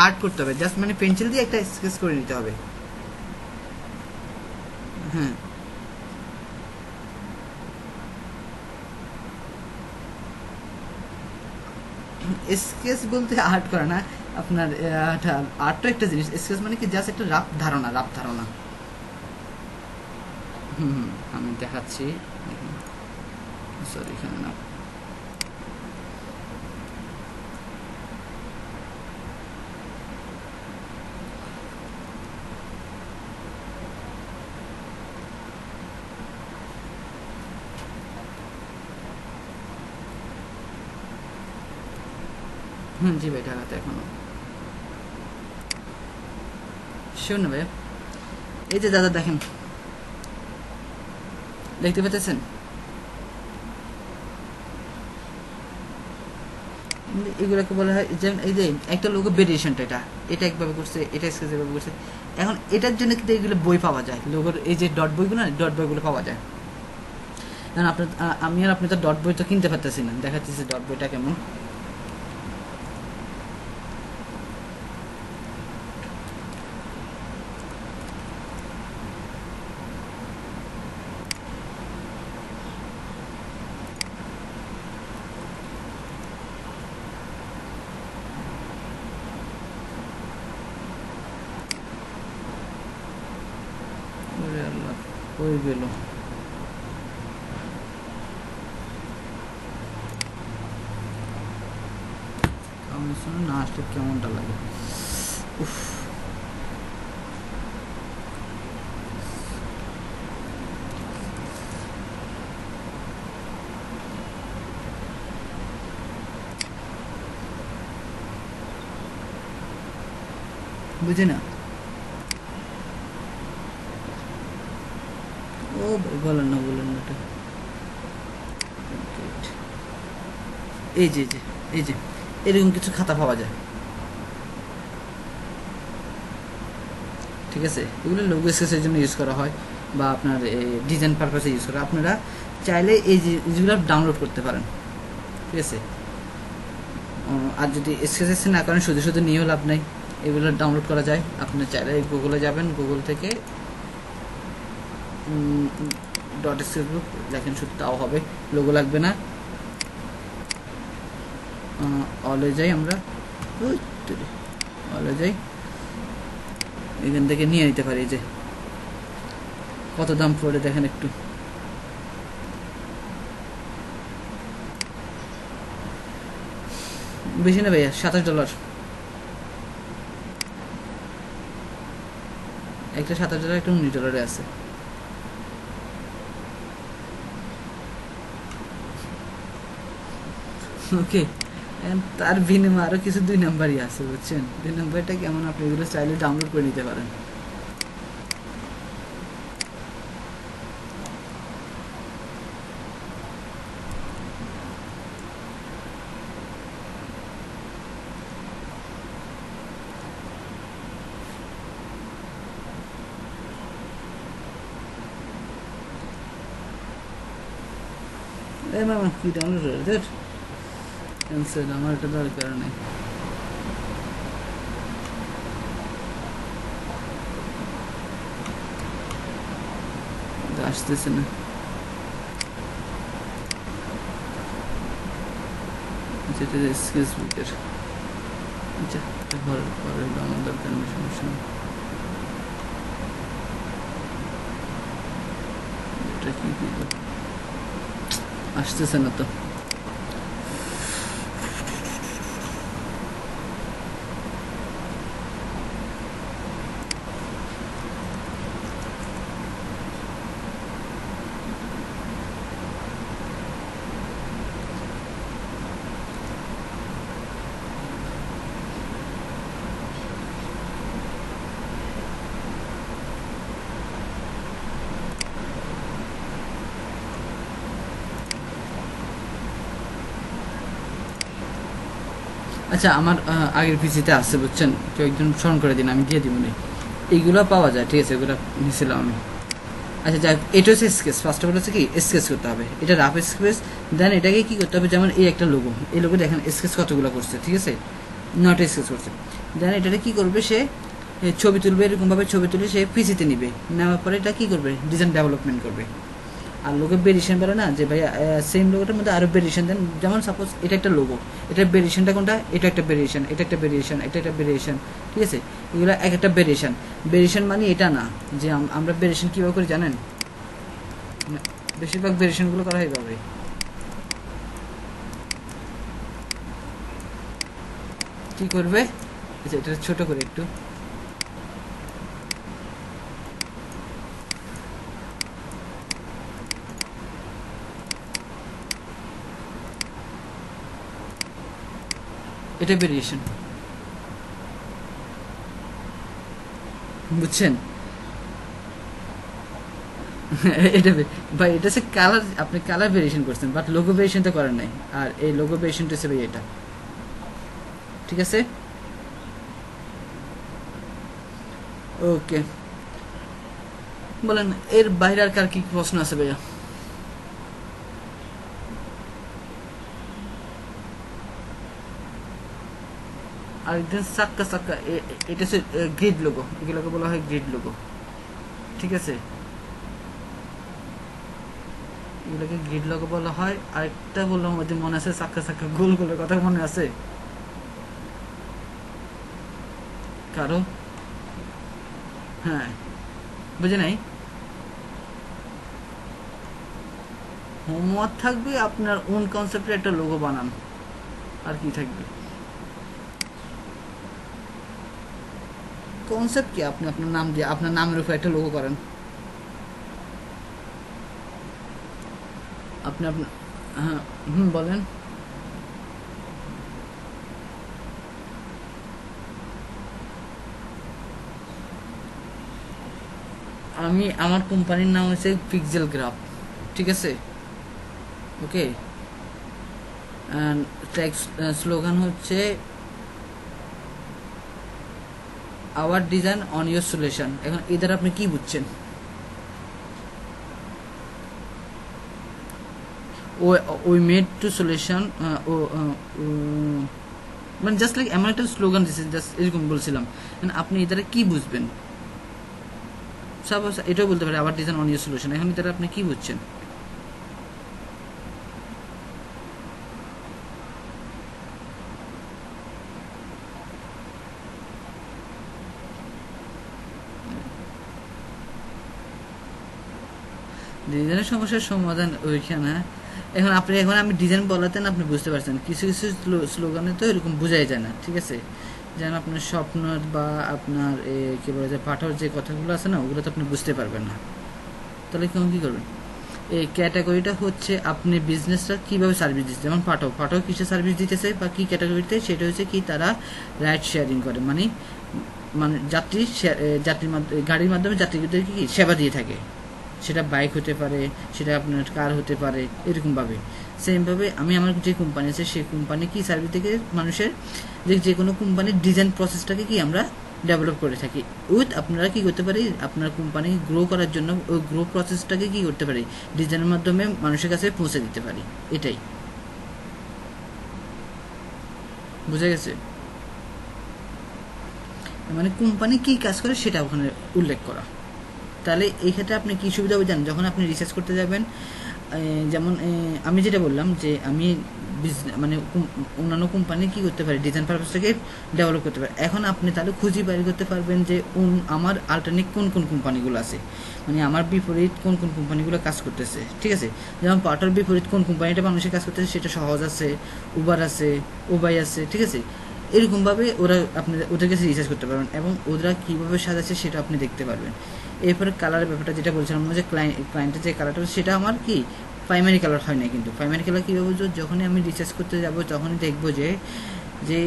আর্ট করতে হবে, জাস্ট মানে পেন্সিল দিয়ে একটা স্কেচ করে নিতে হবে। হ্যাঁ, স্কেচ বলতে আর্ট করা না আপনার, আর্টটা একটা জিনিস, স্কেচ মানে কি জাস্ট একটা রাফ ধারণা। আমি দেখাচ্ছি, সরি এখানে না, জি ভাই ঢাকাতে এখনো শিওর না ভাই। এই যে দাদা দেখেন, দেখতে পেতেছেন, এগুলোকে বলা হয় যেমন এই যে একটা লোগো ভেরিয়েশনটা, এটা একভাবে করছে, এটা স্কেচ এভাবে করছে। এখন এটার জন্য কিন্তু এইগুলো বই পাওয়া যায়, লোগোর এই যে ডট বইগুলো পাওয়া যায়, কারণ আপনার আমি আর আপনি তো ডট বই তো কিনতে পারতেছি না, দেখাচ্ছি ডট বইটা কেমন। কই গেল? না আসলে কেমনটা লাগে, উফ। বুঝি না, ও বলেন না এটা। এই যে এই যে এরকম কিছু খাতা পাওয়া যায়, ঠিক আছে। এগুলো লোগো স্কেচের জন্য ইউজ করা হয় বা আপনার ডিজাইন পারপাসে ইউজ করা। আপনারা চাইলে এই যেগুলো ডাউনলোড করতে পারেন, ঠিক আছে। আর যদি স্কেচেস না করেন শুধু শুধু নিয়েও লাভ নাই, এগুলো ডাউনলোড করা যায়। আপনি চাইলে গুগলে যাবেন, গুগল থেকে ডট স্কেচ বুক লেখেন, শুধু তাও হবে, লোগো লাগবে না। অলে যাই আমরা, অলে যাই, এখান থেকে নিয়ে নিতে পারি। যে কত দাম পড়ে দেখেন একটু, বেশি না ভাইয়া, $27। একটা $27, একটা $19 আছে। ওকে, তার বিনিময়ে আরো কিছু 2 নাম্বারই আছে, বুঝছেন। 2 নাম্বারটা কেমন, আপনি এগুলো চাইলে ডাউনলোড করে নিতে পারেন। কি ডাউনলোড করে ক্যান্সেল, আমার এটা দরকার নেই। আসতেছে না, যেটা স্কেচ বুকের, আচ্ছা পরে আমার দরকার নেই, সমস্যা নেই। এটা কি আসতেছে না তো। আচ্ছা, আমার আগের পিসিতে আছে, বুঝছেন। কেউ একজন স্মরণ করে দিন, আমি দিয়ে দিব না। এইগুলো পাওয়া যায়, ঠিক আছে, এগুলো নিয়েছিলাম আমি। আচ্ছা যাক, এটা হচ্ছে স্কেচ। ফার্স্ট অফ অল হচ্ছে কি স্কেচ করতে হবে, এটা রাফ স্কেচ। দেন এটাকে কি করতে হবে, যেমন এই একটা লোগো, এই লোগো দেখেন স্কেচ কতগুলো করছে, ঠিক আছে, 9টা স্কেচ করছে। দেন এটাকে কি করবে, সে ছবি তুলবে, এরকমভাবে ছবি তুলে সে পিসিতে নিবে, নেওয়ার পরে এটা কি করবে, ডিজাইন ডেভেলপমেন্ট করবে। আর লোগো ভেরিয়েশন বলে না, যে ভাই সেম লোগোটার মধ্যে আরও ভেরিয়েশন দেন। যেমন সাপোজ এটা একটা লোগো, এটার ভেরিয়েশনটা কোনটা, এটা একটা ভেরিয়েশন, এটা একটা ভেরিয়েশন, এটা একটা ভেরিয়েশন, ঠিক আছে। এগুলো এক একটা ভেরিয়েশন। ভেরিয়েশন মানে এটা না যে আমরা ভেরিয়েশন কীভাবে করে জানেন, বেশিরভাগ ভেরিয়েশনগুলো করা হয় এইভাবে। কি করবে, আচ্ছা এটা ছোট করে একটু, এটা ভেরিয়েশন, বুঝছেন। এটা ভাই, এটা হচ্ছে কালার, আপনি কালার ভেরিয়েশন করছেন, বাট লোগো ভেরিয়েশন তো করেন নাই। আর এই লোগো ভেরিয়েশনটা হচ্ছে ভাই এটা, ঠিক আছে। ওকে, বলেন এর বাইরে আর কার কি প্রশ্ন আছে ভাইয়া? আর একদম চাক্কা চাক্কা, এটা হচ্ছে গ্রিড লোগো, এগুলোকে বলা হয় গ্রিড লোগো, ঠিক আছে, এগুলোকে গ্রিড লোগো বলা হয়। আরেকটা বললাম ওদের মনে আছে, চাক্কা চাক্কা গোল গোলের কথা মনে আছে কারো? হ্যাঁ, বুঝে নাই? হোমওয়ার্ক থাকবে আপনার ওন কনসেপ্টের একটা লোগো বানান, আর কি থাকবে কনসেপ্ট কি, আপনি আপনার নাম দিয়ে আপনার নামের উপর একটা লোগো করেন, আপনি আপনার, হ্যাঁ বলেন। আমি আমার কোম্পানির নাম হচ্ছে পিক্সেল গ্রাফ, ঠিক আছে, ওকে। ট্যাগ স্লোগান হচ্ছে our design on your solution. এখন এদের আপনি কি বুঝছেন? ওই মেড টু সলিউশন, মানে জাস্ট লাইক এমন একটা স্লোগান দিচ্ছে, জাস্ট এরকম বলছিলাম। আপনি এটারে কি বুঝবেন? সাপোজ এটাও বলতে পারে আবার ডিজাইন অন ইউর সলিউশন। এখন এটারে আপনি কি বুঝছেন? ডিজাইনের সমস্যার সমাধান ওইখানে। এখন আমি ডিজাইন বলাতেন, আপনি বুঝতে পারছেন। কিছু কিছু স্লোগানে তো এরকম বোঝাই যায় না, ঠিক আছে। যেন আপনার স্বপ্ন বা আপনার কি বলে যে পাঠার যে কথাগুলো আছে না, ওগুলো তো আপনি বুঝতে পারবেন না। তাহলে কেমন কী করবেন? এই ক্যাটাগরিটা হচ্ছে আপনি বিজনেসটা কীভাবে সার্ভিস দিচ্ছে। যেমন পাঠাও কিসে সার্ভিস দিতেছে বা কী ক্যাটাগরিতে, সেটা হচ্ছে কি তারা রাইড শেয়ারিং করে, মানে যাত্রীর মাধ্যমে, গাড়ির মাধ্যমে যাত্রীদেরকে কি সেবা দিয়ে থাকে। সেটা বাইক হতে পারে, সেটা আপনার কার হতে পারে, এরকমভাবে। সেমভাবে আমি আমার যে কোম্পানি আছে সেই কোম্পানি কি সার্ভিস থেকে মানুষের যে কোনো কোম্পানির ডিজাইন প্রসেসটাকে কি আমরা ডেভেলপ করে থাকি। আপনারা কি করতে পারি, আপনার কোম্পানি গ্রো করার জন্য ওই গ্রো প্রসেসটাকে কি করতে পারি, ডিজাইনের মাধ্যমে মানুষের কাছে পৌঁছে দিতে পারি। এটাই বুঝা গেছে? মানে কোম্পানি কি কাজ করে সেটা ওখানে উল্লেখ করা। তাহলে এই ক্ষেত্রে আপনি কী সুবিধা হবে জানেন? যখন আপনি রিসার্চ করতে যাবেন, যেমন আমি যেটা বললাম যে আমি মানে অন্যান্য কোম্পানি কী করতে পারে, ডিজাইন পারপাসটাকে ডেভেলপ করতে পারে। এখন আপনি তাহলে খুঁজে বাইর করতে পারবেন যে আমার আল্টারনেট কোন কোন কোম্পানিগুলো আছে, মানে আমার বিপরীত কোন কোন কোম্পানিগুলো কাজ করতেছে, ঠিক আছে। যেমন পাটার বিপরীত কোন কোম্পানিটা মানুষের কাজ করতেছে সেটা সহজ আছে, উবার আছে, ওবাই আছে, ঠিক আছে। এরকমভাবে আপনি ওদের কাছে রিসার্চ করতে পারবেন এবং ওরা কীভাবে সাজাচ্ছে সেটা আপনি দেখতে পারবেন। এরপরে কালারের ব্যাপারটা যেটা বলছিলাম যে ক্লায়েন্টের যে কালারটা, সেটা আমার কি প্রাইমারি কালার হয় না। কিন্তু প্রাইমারি কালার কীভাবে বুঝবো? যখনই আমি রিসার্চ করতে যাব তখনই দেখবো যে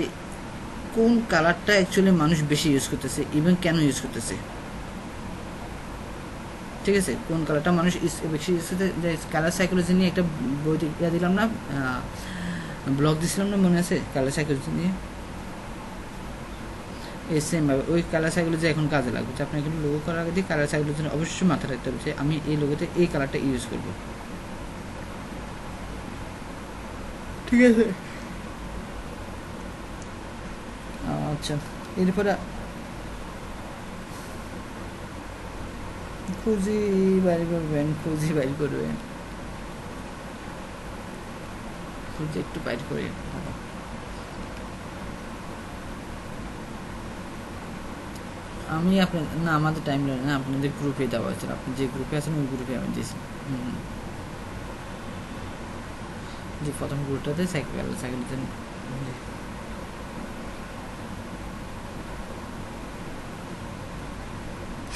কোন কালারটা অ্যাকচুয়ালি মানুষ বেশি ইউজ করতেছে এবং কেন ইউজ করতেছে, ঠিক আছে। কোন কালারটা মানুষ বেশি ইউজ করতে, কালার সাইকোলজি নিয়ে একটা বই দিলাম না, ব্লগ দিছিলাম না, মনে আছে? কালার সাইকোলজি নিয়ে এই সেমভাবে ওই কালার সাইকোলজি এখন কাজে লাগবে। আপনি এখানে লোগো করার আগে দিয়ে কালার সাইকোলজি অবশ্যই মাথায় রাখতে হবে যে আমি এই লোগোতে এই কালারটা ইউজ করব, ঠিক আছে। আচ্ছা, এরপরে খুঁজি বাইর করবেন, খুঁজি একটু বাইর করে। আমি আপনার না, আমাদের টাইম লাইনে না, আপনাদের গ্রুপে দেওয়া হয়েছিল। আপনি যে গ্রুপে আছেন ওই গ্রুপে আমি দিয়েছি। যে প্রথম গ্রুপটাতে সাইকেল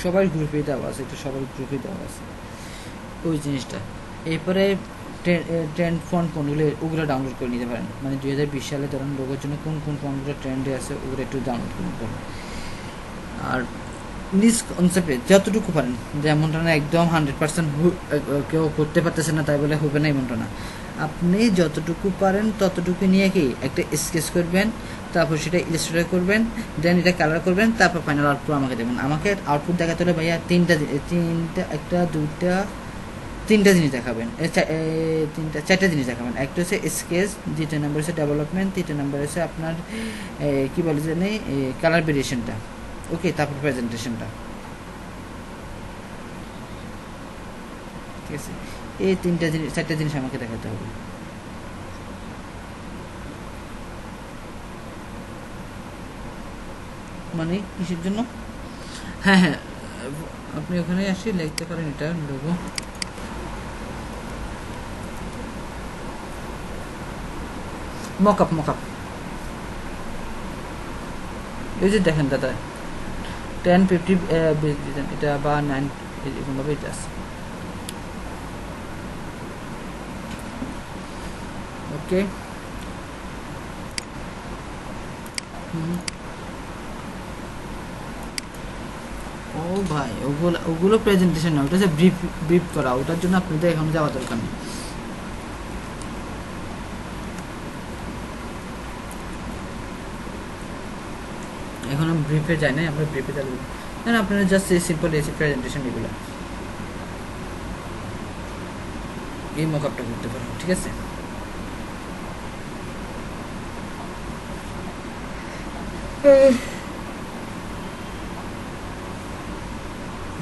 সবার গ্রুপে দেওয়া আছে, এটা সবার গ্রুপে দেওয়া আছে ওই জিনিসটা। এরপরে ট্রেন্ড ফন্ট কোনগুলো, ওগুলো ডাউনলোড করে নিতে পারেন। মানে 2020 সালে ধরেন লোগোর জন্য কোন কোন ফন্টগুলো ট্রেন্ডে আছে ওগুলো একটু ডাউনলোড করে নিতে পারেন। আর নিজ কনসেপ্টে যতটুকু পারেন, যেমনটা না একদম 100% কেউ করতে পারতেছে না তাই বলে হবে না, এমনটা না। আপনি যতটুকু পারেন ততটুকু নিয়ে কি একটা স্কেচ করবেন, তারপর সেটা ইলাস্ট্রেট করবেন, দেন এটা কালার করবেন, তারপর ফাইনাল আউটপুট আমাকে দেবেন। আমাকে আউটপুট দেখাতে হলে ভাইয়া তিনটা, একটা, দুইটা, তিনটা জিনিস দেখাবেন, চারটা জিনিস দেখাবেন। একটা হচ্ছে স্কেচ, দ্বিতীয় নাম্বার হচ্ছে ডেভেলপমেন্ট, তৃতীয় নাম্বার হচ্ছে আপনার কি বলে জানি কালার ভেরিয়েশনটা। ওকে, তারপর প্রেজেন্টেশনটা। ঠিক আছে, এই তিনটা জিনিস, চারটা জিনিস আমাকে দেখাতে হবে। মানে কিসের জন্য? হ্যাঁ হ্যাঁ, আপনি ওখানে আসি লিখতে পারেন, এটা লোগো। মকআপ মকআপ, এই যে দেখেন দাদা 1050 এটা বা 9 এরকমভাবে এটা আছে। ওকে, ও ভাই, ওগুলো প্রেজেন্টেশন না, ওটা হচ্ছে ব্রিফ, ব্রিফ করা। ওটার জন্য আপনাদের এখন যাওয়া দরকার নেই। এখন আমি ব্রিফে যাই না, আমরা ব্রিফে যাবো না, আপনারা জাস্ট এই সিম্পল এসে প্রেজেন্টেশন এগুলো, এই মকআপটা করতে পারেন। ঠিক আছে,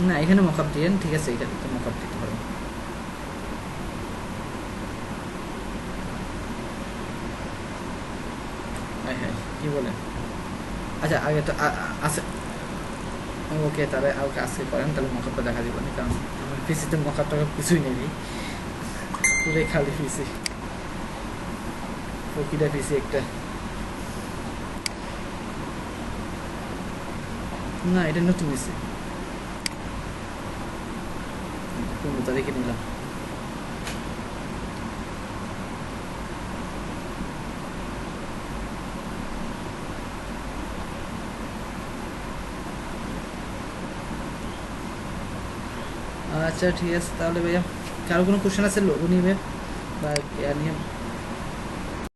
না এখানে মকআপ দিয়েন। ঠিক আছে, এখানে তো মকআপ দিতে পারেন। হ্যাঁ হ্যাঁ, কি বলেন? আচ্ছা, আগে তো আছে। ওকে, তাহলে ওকে আজকে করেন, তাহলে মকআপটা দেখা দিব না, কারণ আমার পিসিতে মকআপটা কিছুই নেই, পুরো খালি পিসি, ফকিটা পিসি একটা। না, এটা নতুন পিসি, 15 তারিখে নিলাম। আচ্ছা ঠিক আছে, তাহলে ভাইয়া কারো কোনো কোশ্চেন আছে লোগো নিবে বা ইয়া নিয়ে?